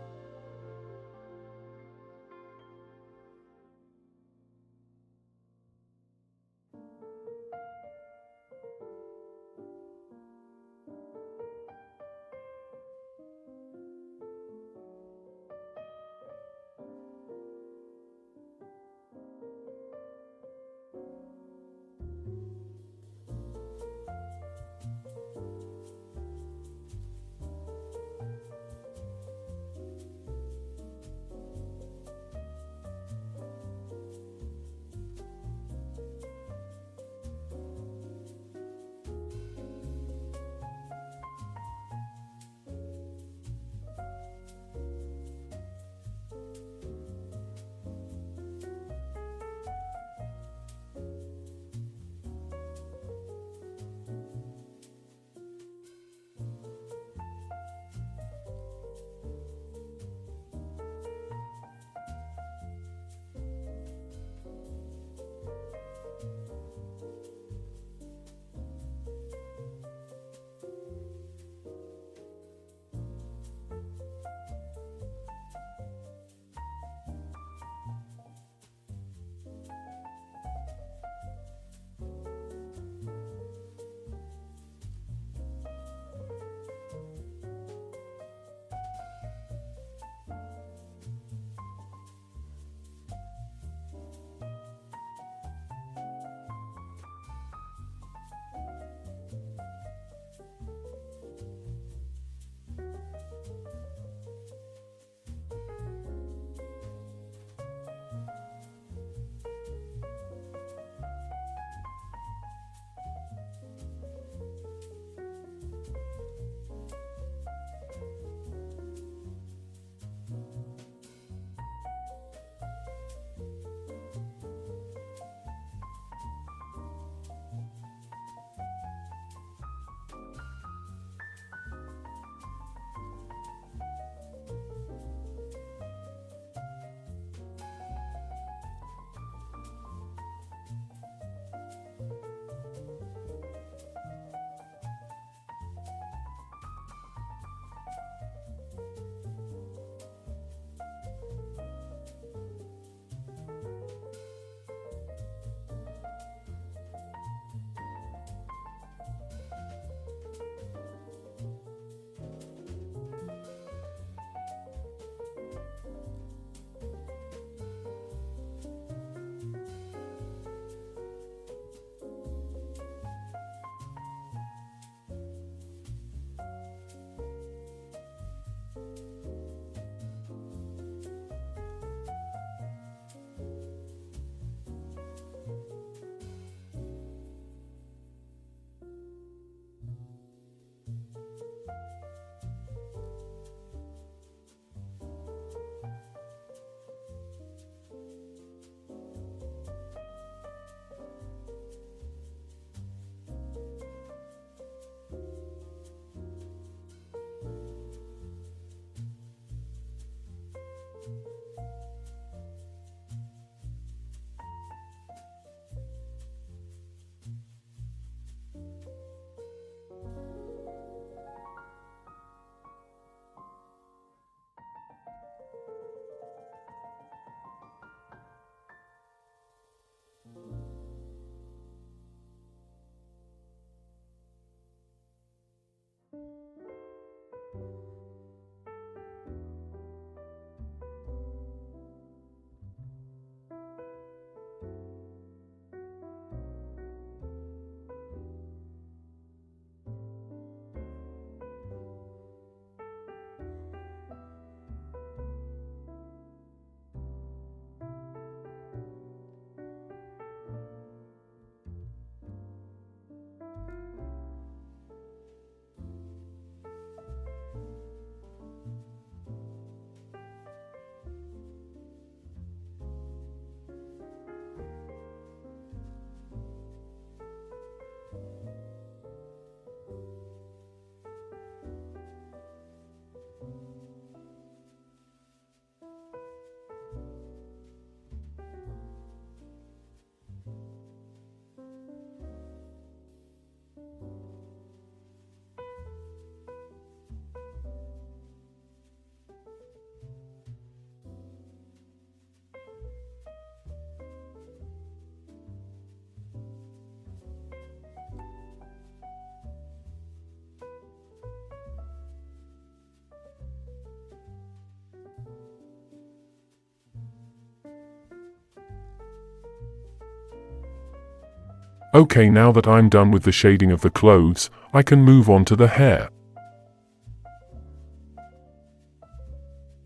Speaker 1: Okay, now that I'm done with the shading of the clothes, I can move on to the hair.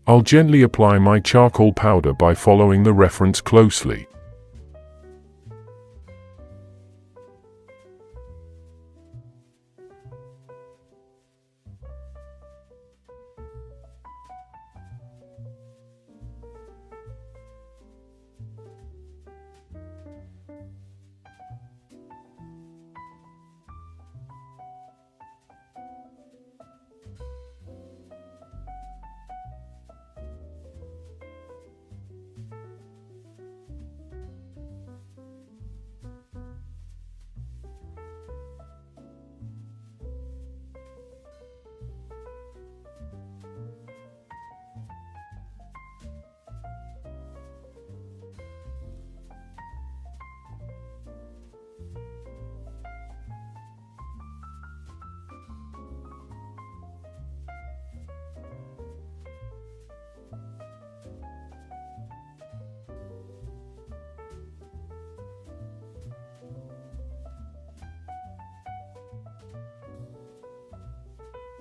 Speaker 1: I'll gently apply my charcoal powder by following the reference closely.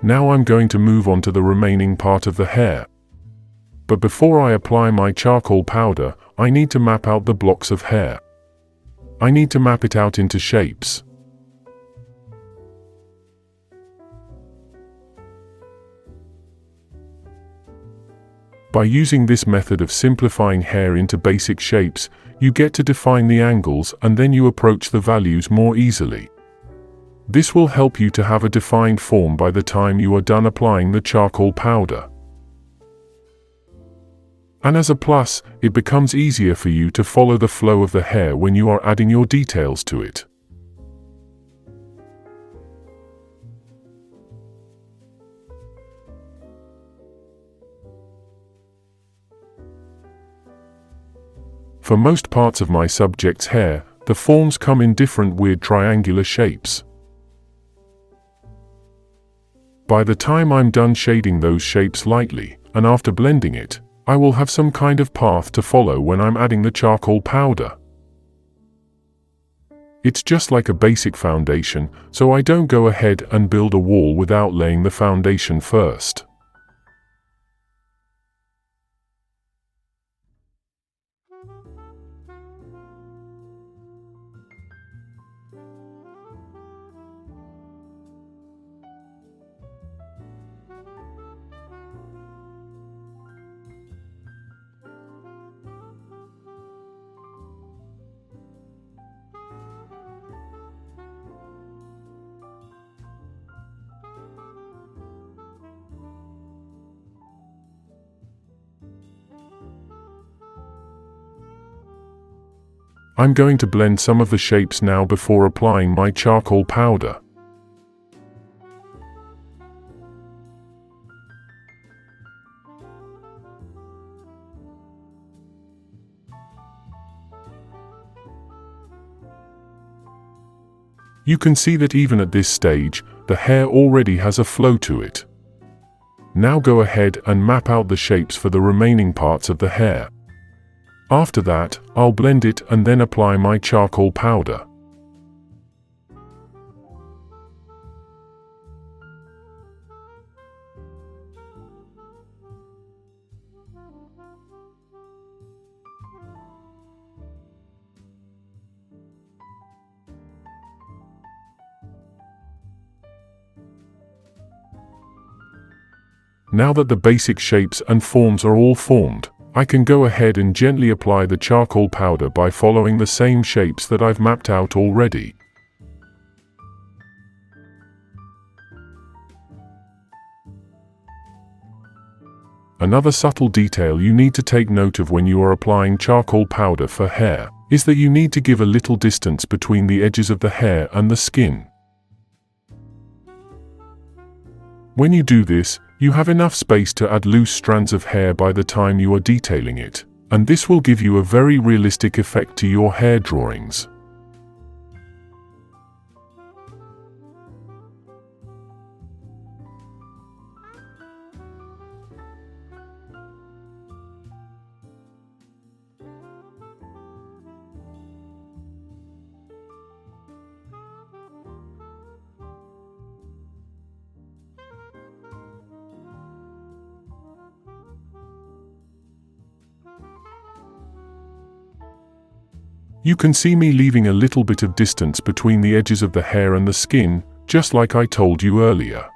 Speaker 1: Now I'm going to move on to the remaining part of the hair. But before I apply my charcoal powder, I need to map out the blocks of hair. I need to map it out into shapes. By using this method of simplifying hair into basic shapes, you get to define the angles and then you approach the values more easily. This will help you to have a defined form by the time you are done applying the charcoal powder. And as a plus, it becomes easier for you to follow the flow of the hair when you are adding your details to it. For most parts of my subject's hair, the forms come in different weird triangular shapes. By the time I'm done shading those shapes lightly, and after blending it, I will have some kind of path to follow when I'm adding the charcoal powder. It's just like a basic foundation, so I don't go ahead and build a wall without laying the foundation first. I'm going to blend some of the shapes now before applying my charcoal powder. You can see that even at this stage, the hair already has a flow to it. Now go ahead and map out the shapes for the remaining parts of the hair. After that, I'll blend it and then apply my charcoal powder. Now that the basic shapes and forms are all formed, I can go ahead and gently apply the charcoal powder by following the same shapes that I've mapped out already. Another subtle detail you need to take note of when you are applying charcoal powder for hair is that you need to give a little distance between the edges of the hair and the skin. When you do this, you have enough space to add loose strands of hair by the time you are detailing it, and this will give you a very realistic effect to your hair drawings. You can see me leaving a little bit of distance between the edges of the hair and the skin, just like I told you earlier.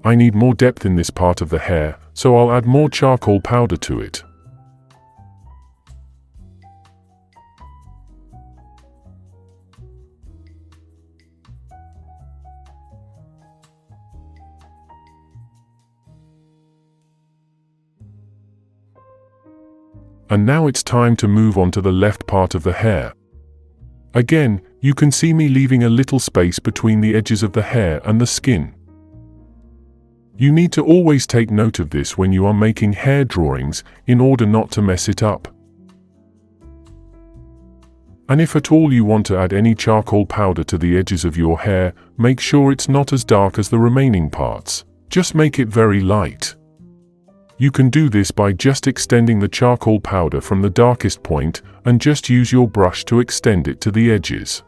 Speaker 1: I need more depth in this part of the hair, so I'll add more charcoal powder to it. And now it's time to move on to the left part of the hair. Again, you can see me leaving a little space between the edges of the hair and the skin. You need to always take note of this when you are making hair drawings in order not to mess it up. And if at all you want to add any charcoal powder to the edges of your hair, make sure it's not as dark as the remaining parts. Just make it very light. You can do this by just extending the charcoal powder from the darkest point and just use your brush to extend it to the edges.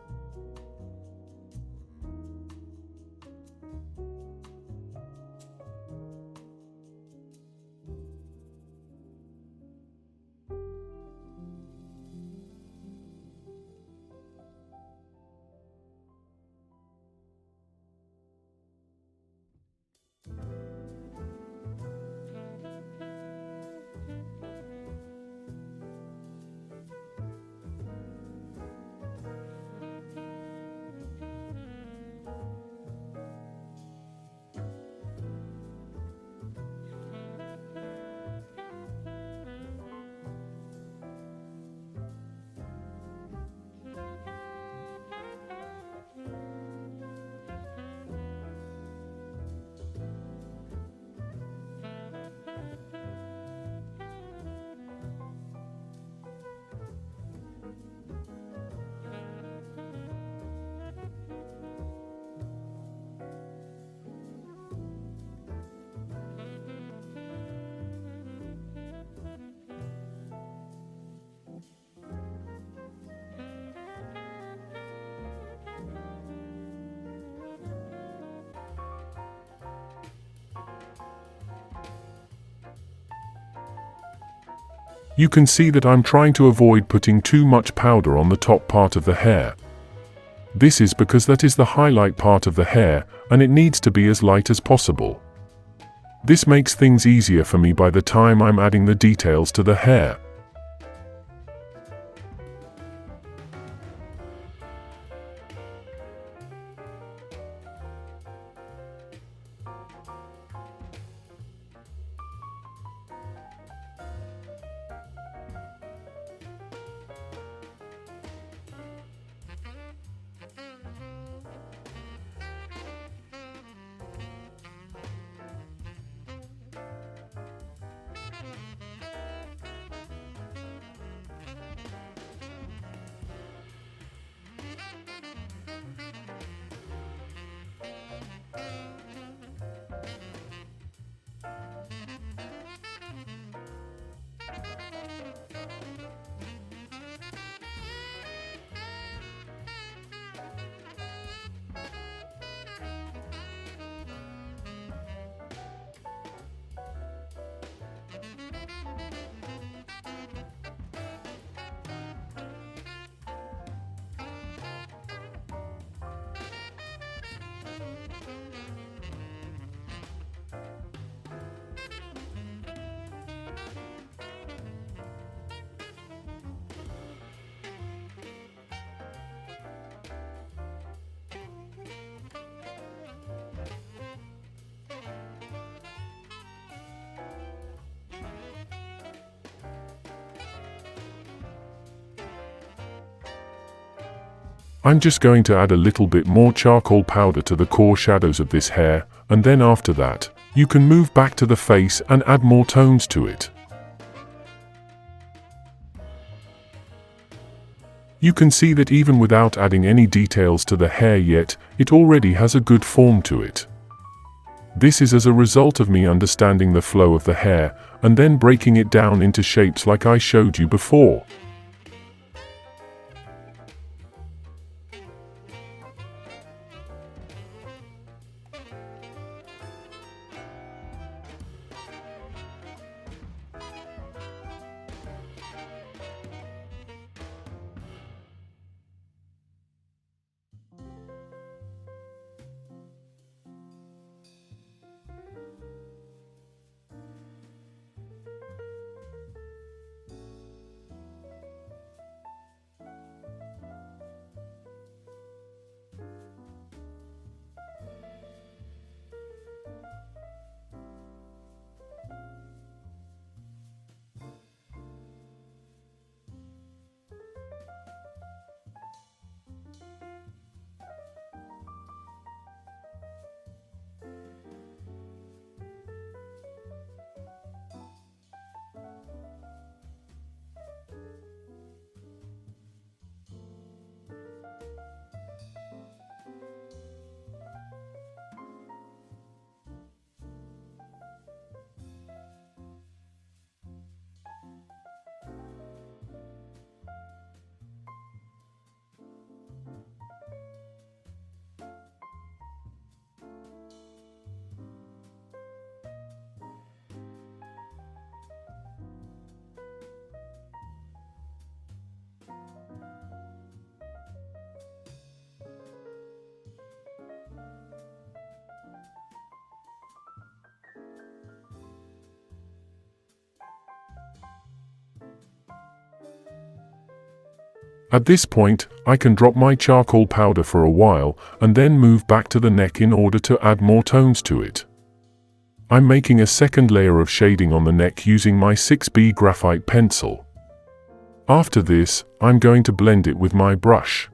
Speaker 1: You can see that I'm trying to avoid putting too much powder on the top part of the hair. This is because that is the highlight part of the hair, and it needs to be as light as possible. This makes things easier for me by the time I'm adding the details to the hair. I'm just going to add a little bit more charcoal powder to the core shadows of this hair, and then after that, you can move back to the face and add more tones to it. You can see that even without adding any details to the hair yet, it already has a good form to it. This is as a result of me understanding the flow of the hair, and then breaking it down into shapes like I showed you before. At this point, I can drop my charcoal powder for a while, and then move back to the neck in order to add more tones to it. I'm making a second layer of shading on the neck using my 6B graphite pencil. After this, I'm going to blend it with my brush.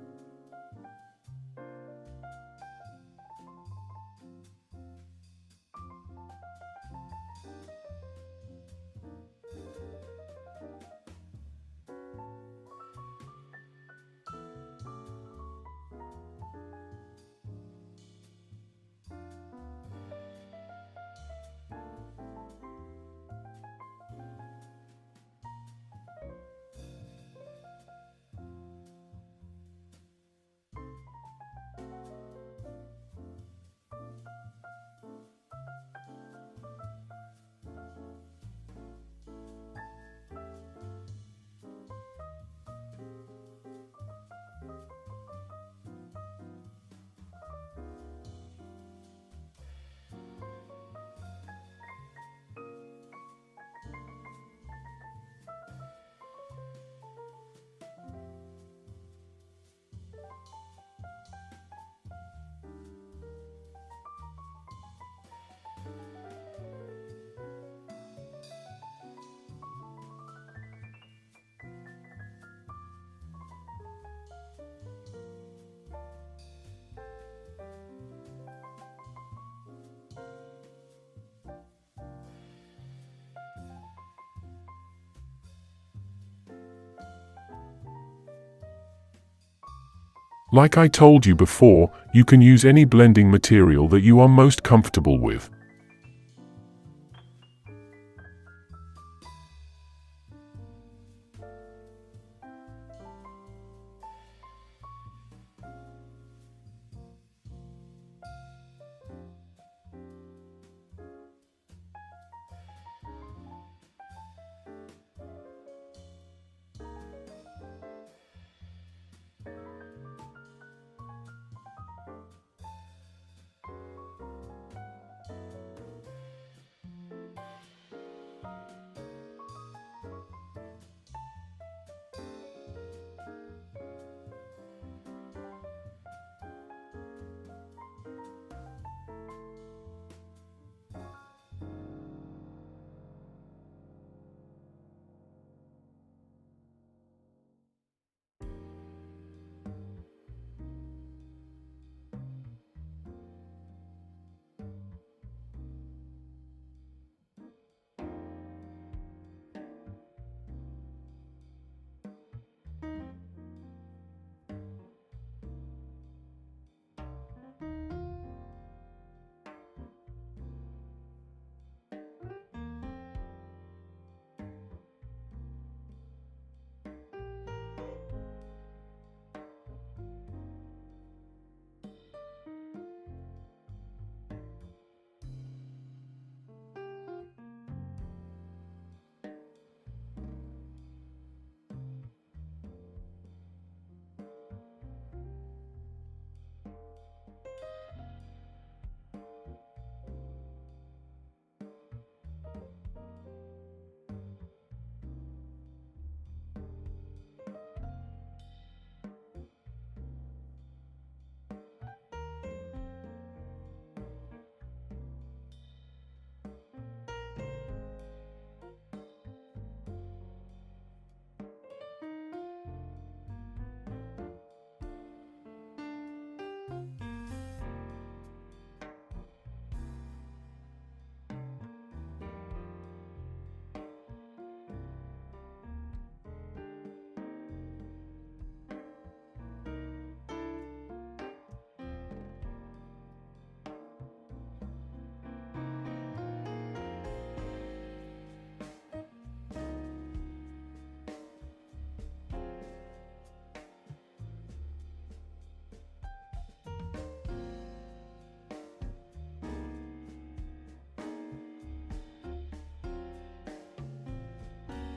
Speaker 1: Like I told you before, you can use any blending material that you are most comfortable with.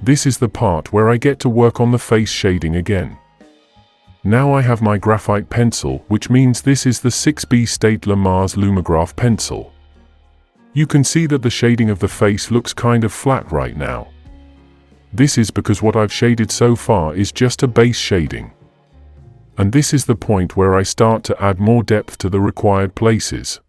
Speaker 1: This is the part where I get to work on the face shading again. Now I have my graphite pencil, which means this is the 6B Staedtler Mars Lumograph pencil. You can see that the shading of the face looks kind of flat right now. This is because what I've shaded so far is just a base shading. And this is the point where I start to add more depth to the required places.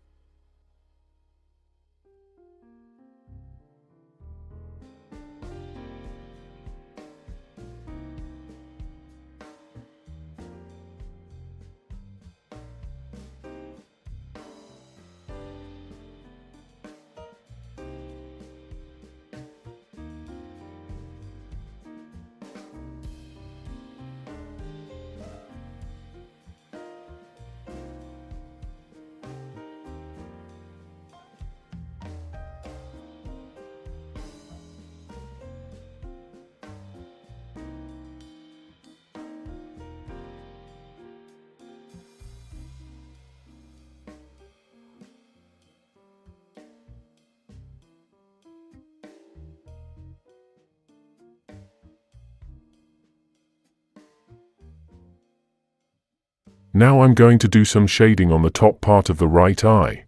Speaker 1: Now I'm going to do some shading on the top part of the right eye.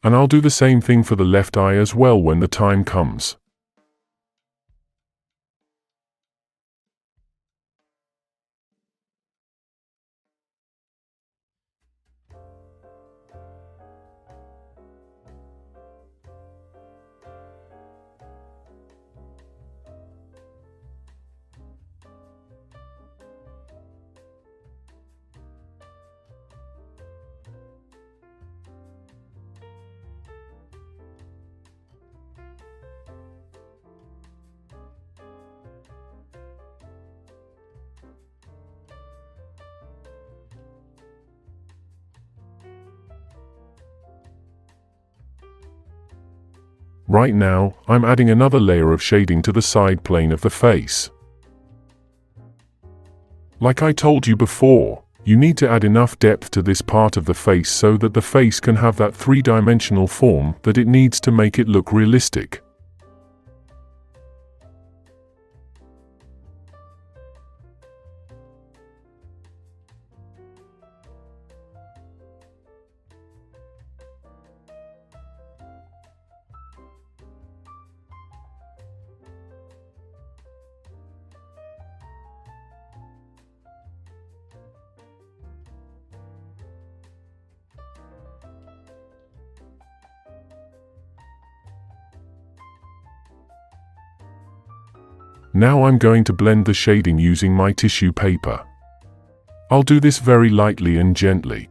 Speaker 1: And I'll do the same thing for the left eye as well when the time comes. Right now, I'm adding another layer of shading to the side plane of the face. Like I told you before, you need to add enough depth to this part of the face so that the face can have that three-dimensional form that it needs to make it look realistic. Now I'm going to blend the shading using my tissue paper. I'll do this very lightly and gently.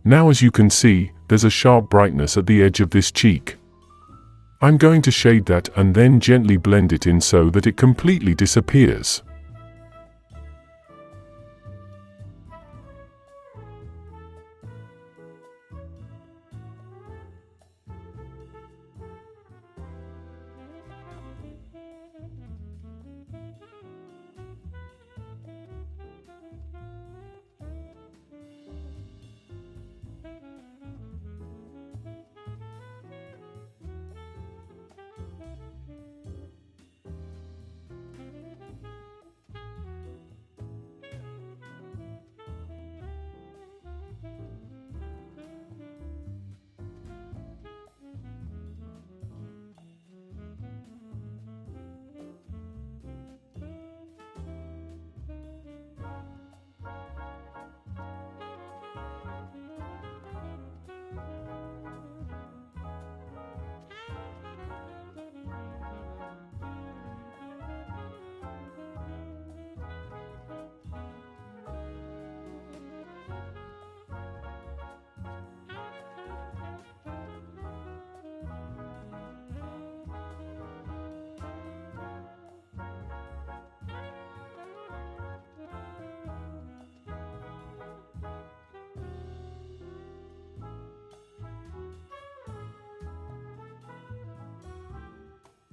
Speaker 1: Now as you can see, there's a sharp brightness at the edge of this cheek. I'm going to shade that and then gently blend it in so that it completely disappears.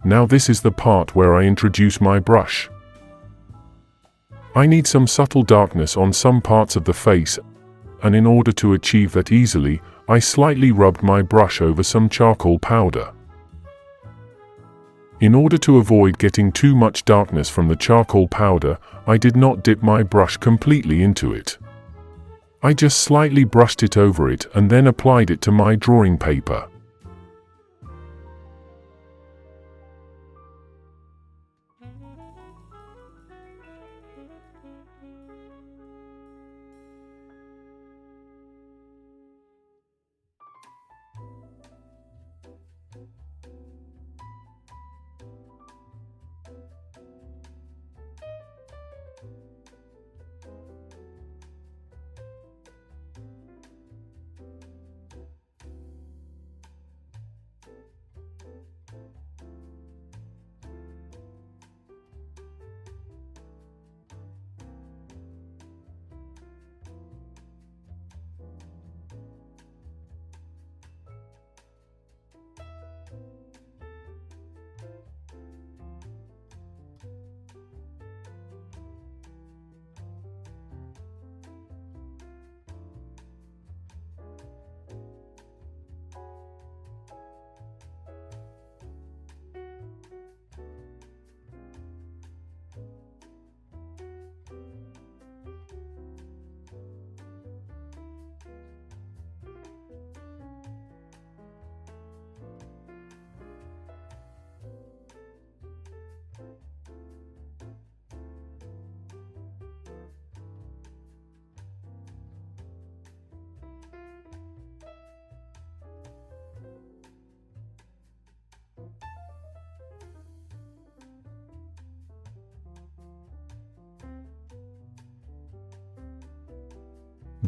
Speaker 1: Now this is the part where I introduce my brush. I need some subtle darkness on some parts of the face, and in order to achieve that easily, I slightly rubbed my brush over some charcoal powder. In order to avoid getting too much darkness from the charcoal powder, I did not dip my brush completely into it. I just slightly brushed it over it and then applied it to my drawing paper.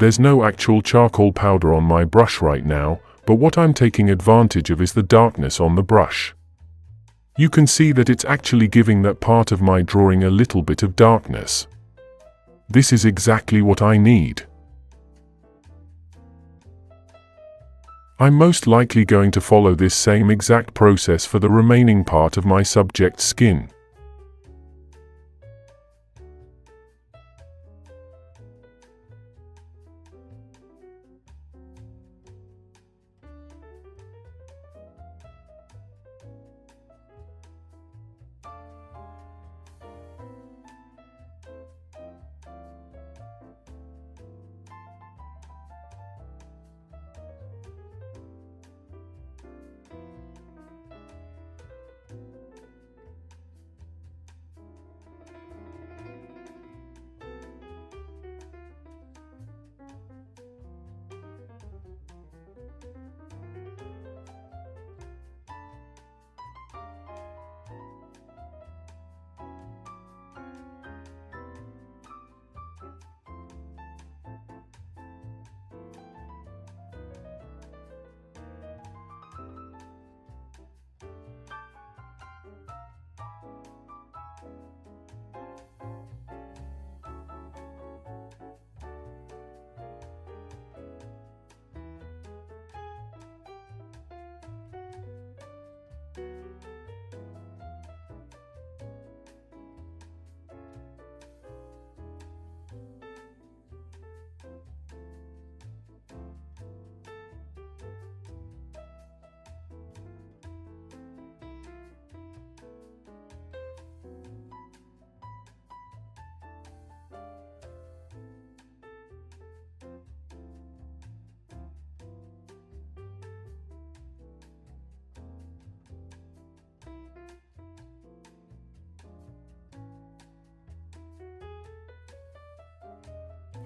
Speaker 1: There's no actual charcoal powder on my brush right now, but what I'm taking advantage of is the darkness on the brush. You can see that it's actually giving that part of my drawing a little bit of darkness. This is exactly what I need. I'm most likely going to follow this same exact process for the remaining part of my subject's skin.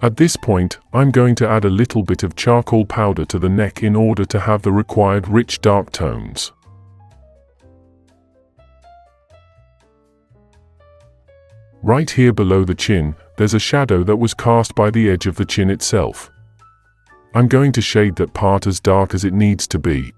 Speaker 1: At this point, I'm going to add a little bit of charcoal powder to the neck in order to have the required rich dark tones. Right here below the chin, there's a shadow that was cast by the edge of the chin itself. I'm going to shade that part as dark as it needs to be.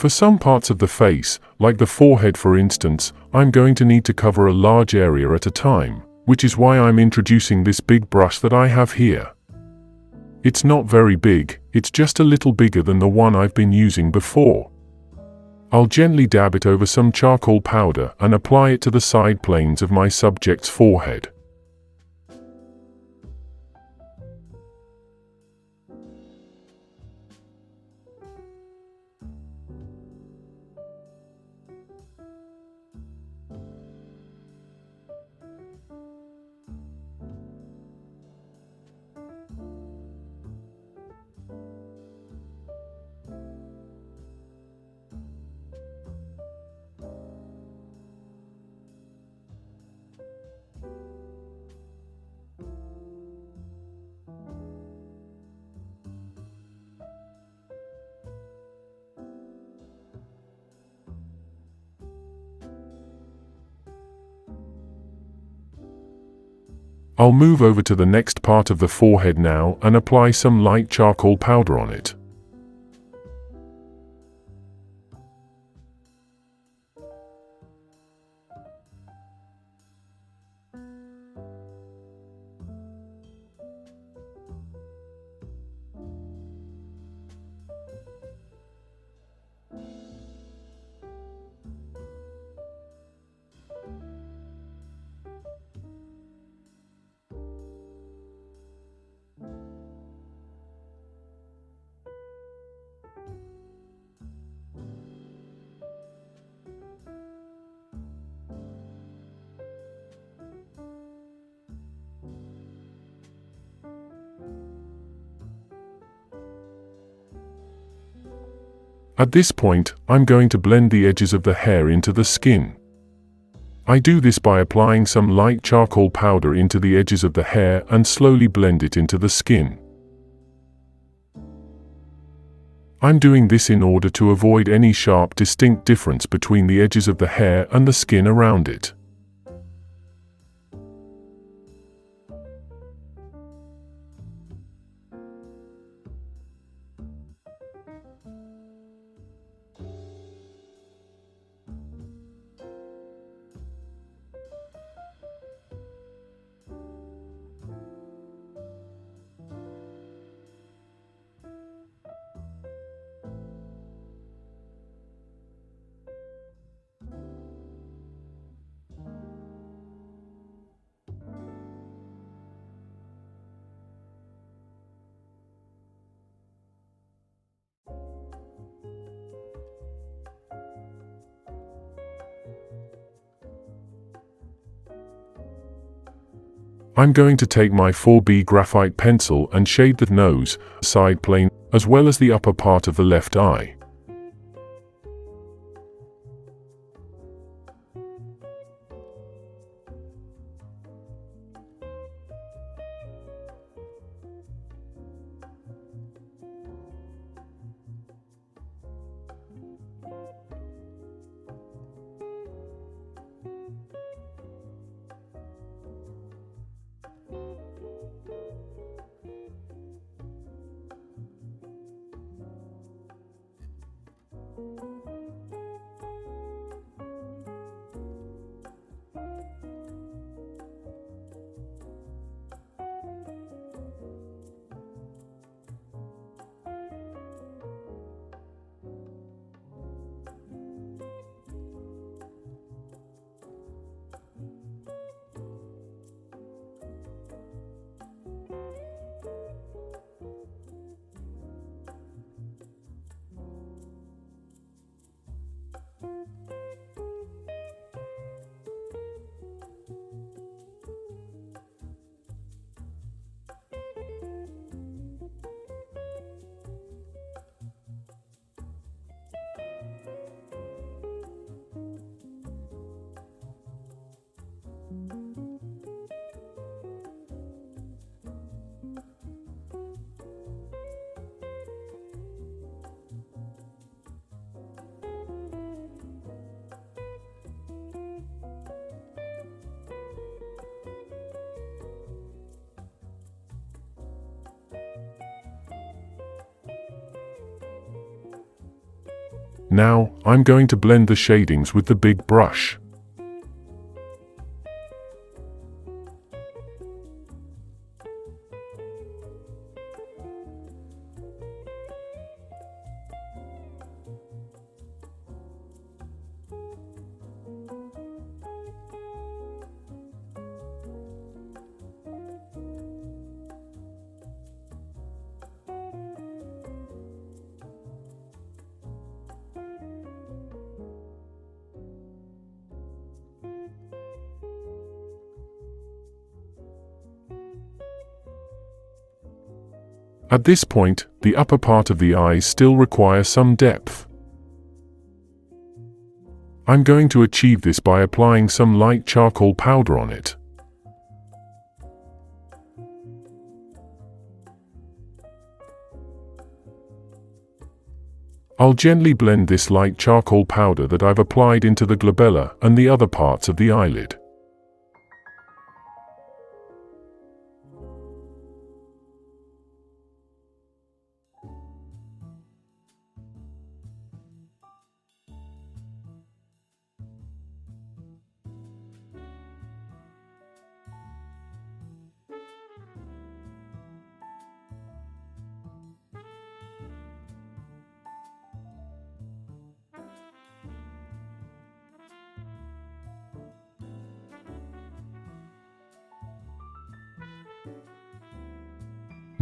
Speaker 1: For some parts of the face, like the forehead for instance, I'm going to need to cover a large area at a time, which is why I'm introducing this big brush that I have here. It's not very big, it's just a little bigger than the one I've been using before. I'll gently dab it over some charcoal powder and apply it to the side planes of my subject's forehead. I'll move over to the next part of the forehead now and apply some light charcoal powder on it. At this point, I'm going to blend the edges of the hair into the skin. I do this by applying some light charcoal powder into the edges of the hair and slowly blend it into the skin. I'm doing this in order to avoid any sharp, distinct difference between the edges of the hair and the skin around it. I'm going to take my 4B graphite pencil and shade the nose, side plane, as well as the upper part of the left eye. Now, I'm going to blend the shadings with the big brush. At this point, the upper part of the eyes still require some depth. I'm going to achieve this by applying some light charcoal powder on it. I'll gently blend this light charcoal powder that I've applied into the glabella and the other parts of the eyelid.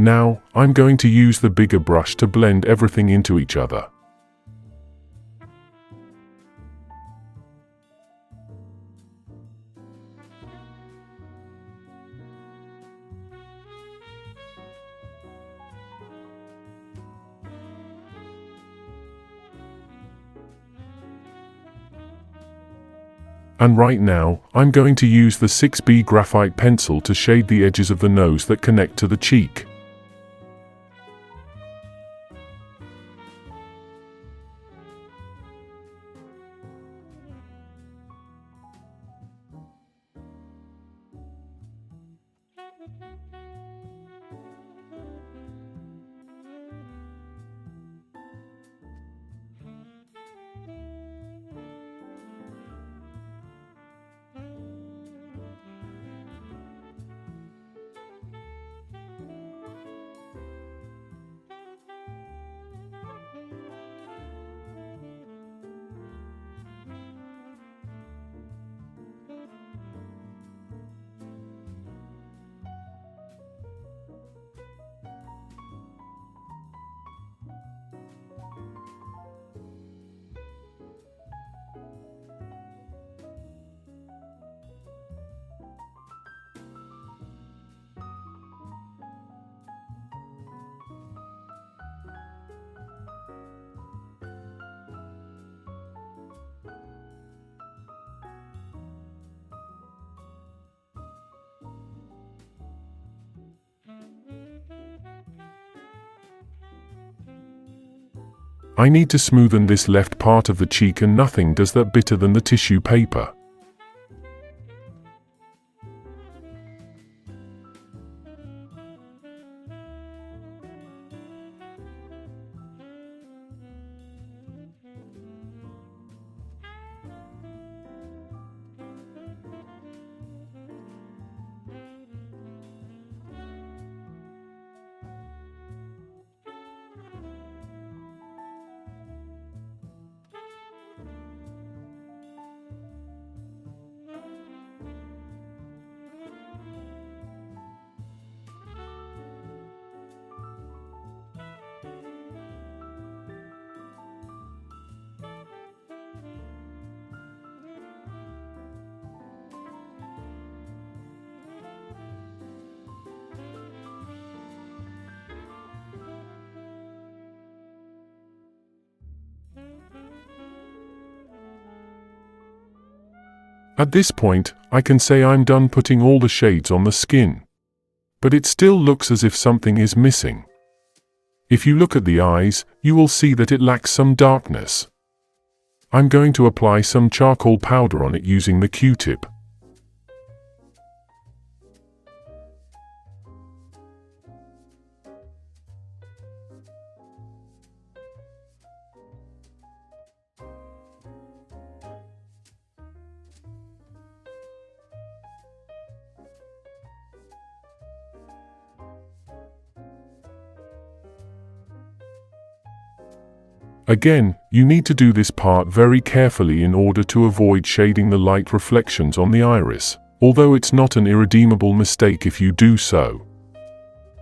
Speaker 1: Now, I'm going to use the bigger brush to blend everything into each other. And right now, I'm going to use the 6B graphite pencil to shade the edges of the nose that connect to the cheek. I need to smoothen this left part of the cheek, and nothing does that better than the tissue paper. At this point, I can say I'm done putting all the shades on the skin. But it still looks as if something is missing. If you look at the eyes, you will see that it lacks some darkness. I'm going to apply some charcoal powder on it using the Q-tip. Again, you need to do this part very carefully in order to avoid shading the light reflections on the iris, although it's not an irredeemable mistake if you do so.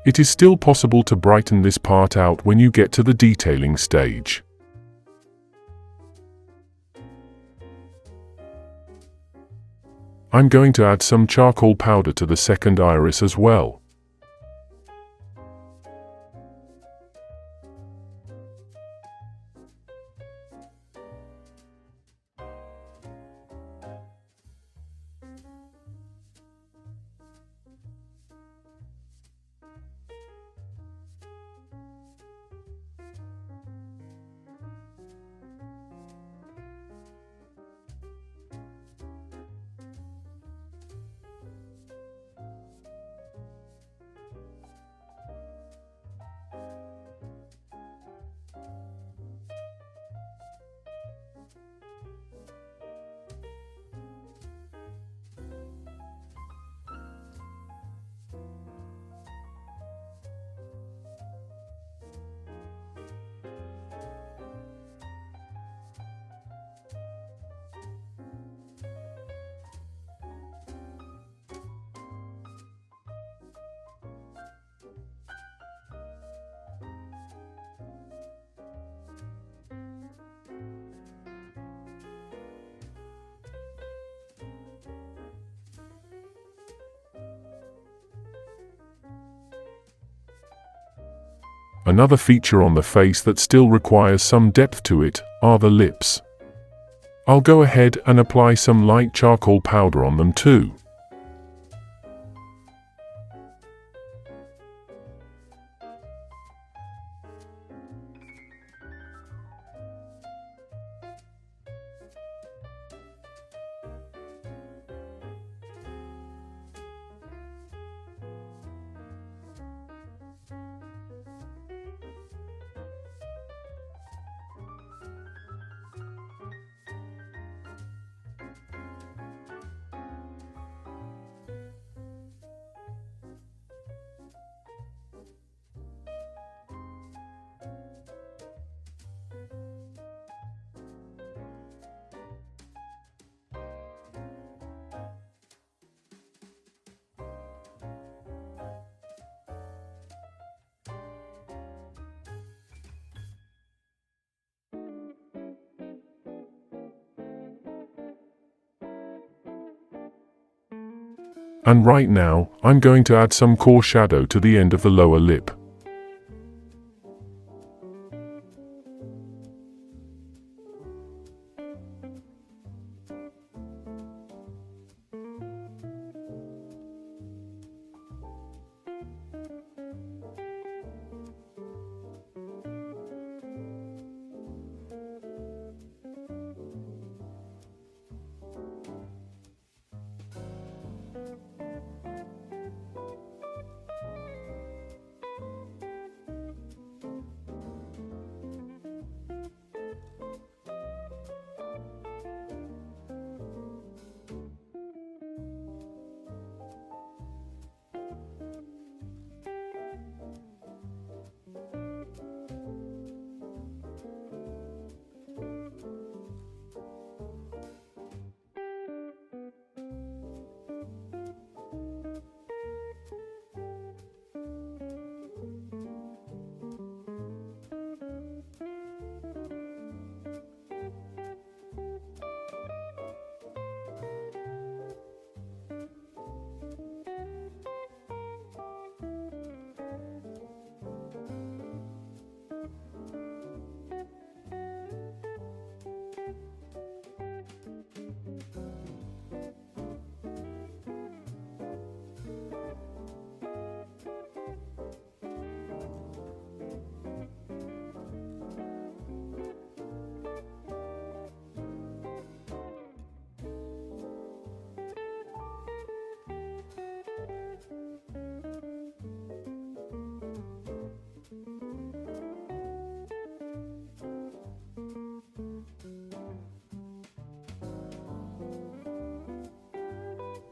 Speaker 1: It is still possible to brighten this part out when you get to the detailing stage. I'm going to add some charcoal powder to the second iris as well. Another feature on the face that still requires some depth to it are the lips. I'll go ahead and apply some light charcoal powder on them too. And right now, I'm going to add some core shadow to the end of the lower lip.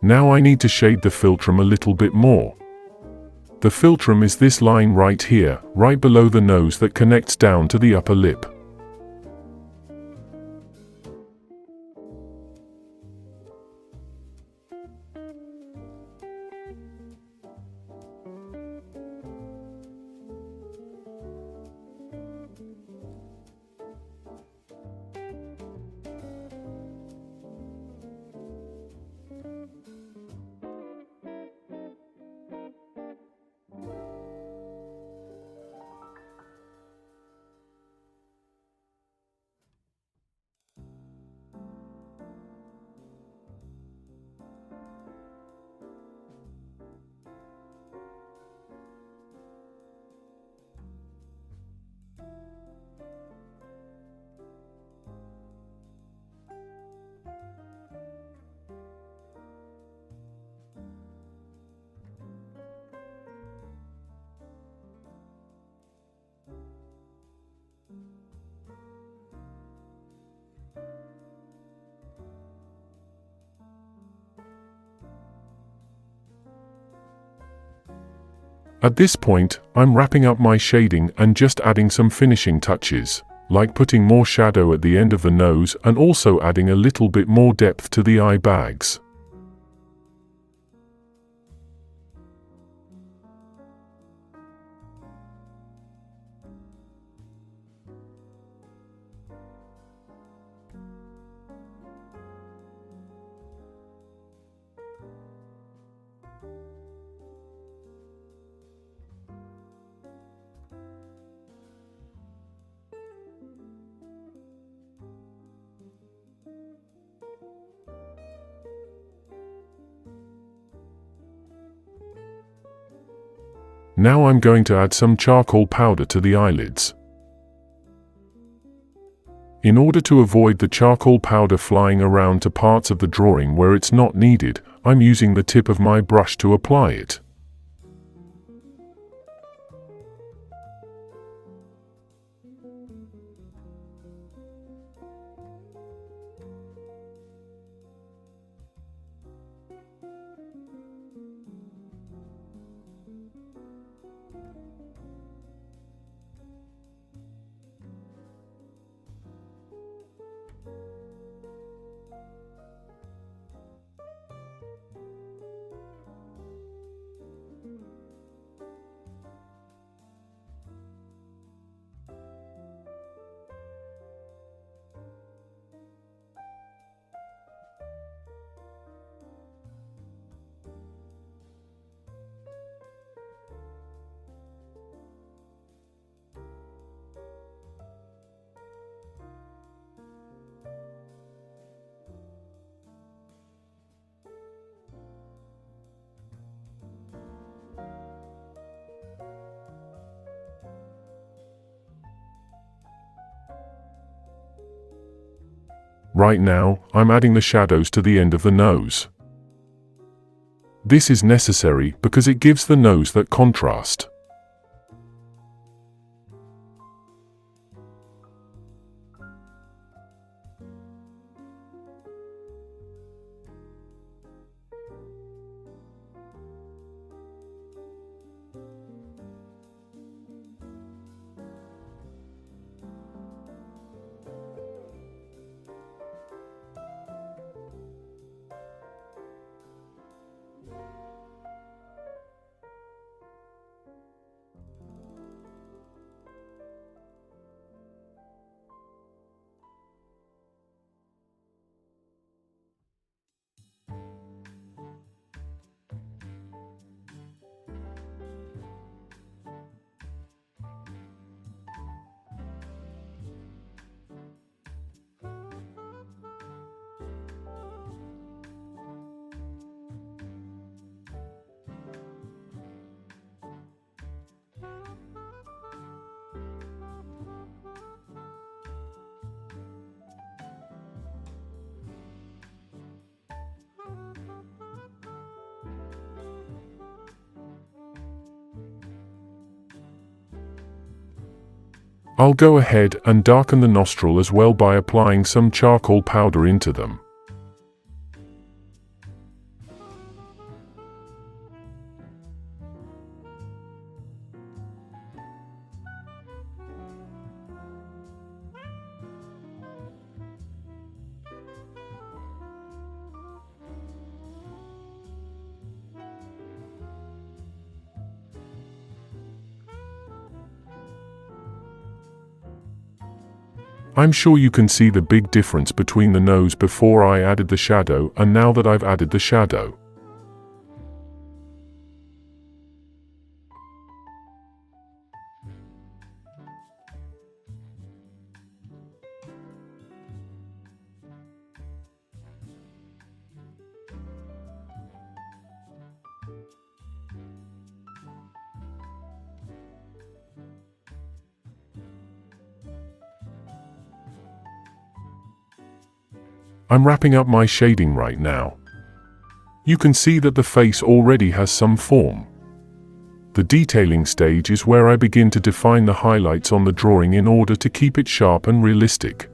Speaker 1: Now I need to shade the philtrum a little bit more. The philtrum is this line right here, right below the nose that connects down to the upper lip. At this point, I'm wrapping up my shading and just adding some finishing touches, like putting more shadow at the end of the nose and also adding a little bit more depth to the eye bags. Now I'm going to add some charcoal powder to the eyelids. In order to avoid the charcoal powder flying around to parts of the drawing where it's not needed, I'm using the tip of my brush to apply it. Right now, I'm adding the shadows to the end of the nose. This is necessary because it gives the nose that contrast. I'll go ahead and darken the nostril as well by applying some charcoal powder into them. I'm sure you can see the big difference between the nose before I added the shadow and now that I've added the shadow. I'm wrapping up my shading right now. You can see that the face already has some form. The detailing stage is where I begin to define the highlights on the drawing in order to keep it sharp and realistic.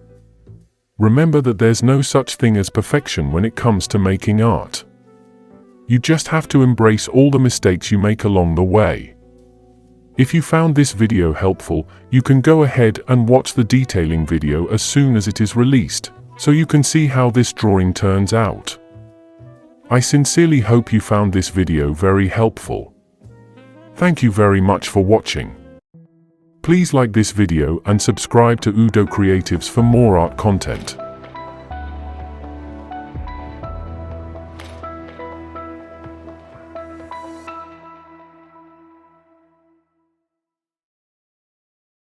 Speaker 1: Remember that there's no such thing as perfection when it comes to making art. You just have to embrace all the mistakes you make along the way. If you found this video helpful, you can go ahead and watch the detailing video as soon as it is released, so you can see how this drawing turns out. I sincerely hope you found this video very helpful. Thank you very much for watching. Please like this video and subscribe to UdoCreatives for more art content.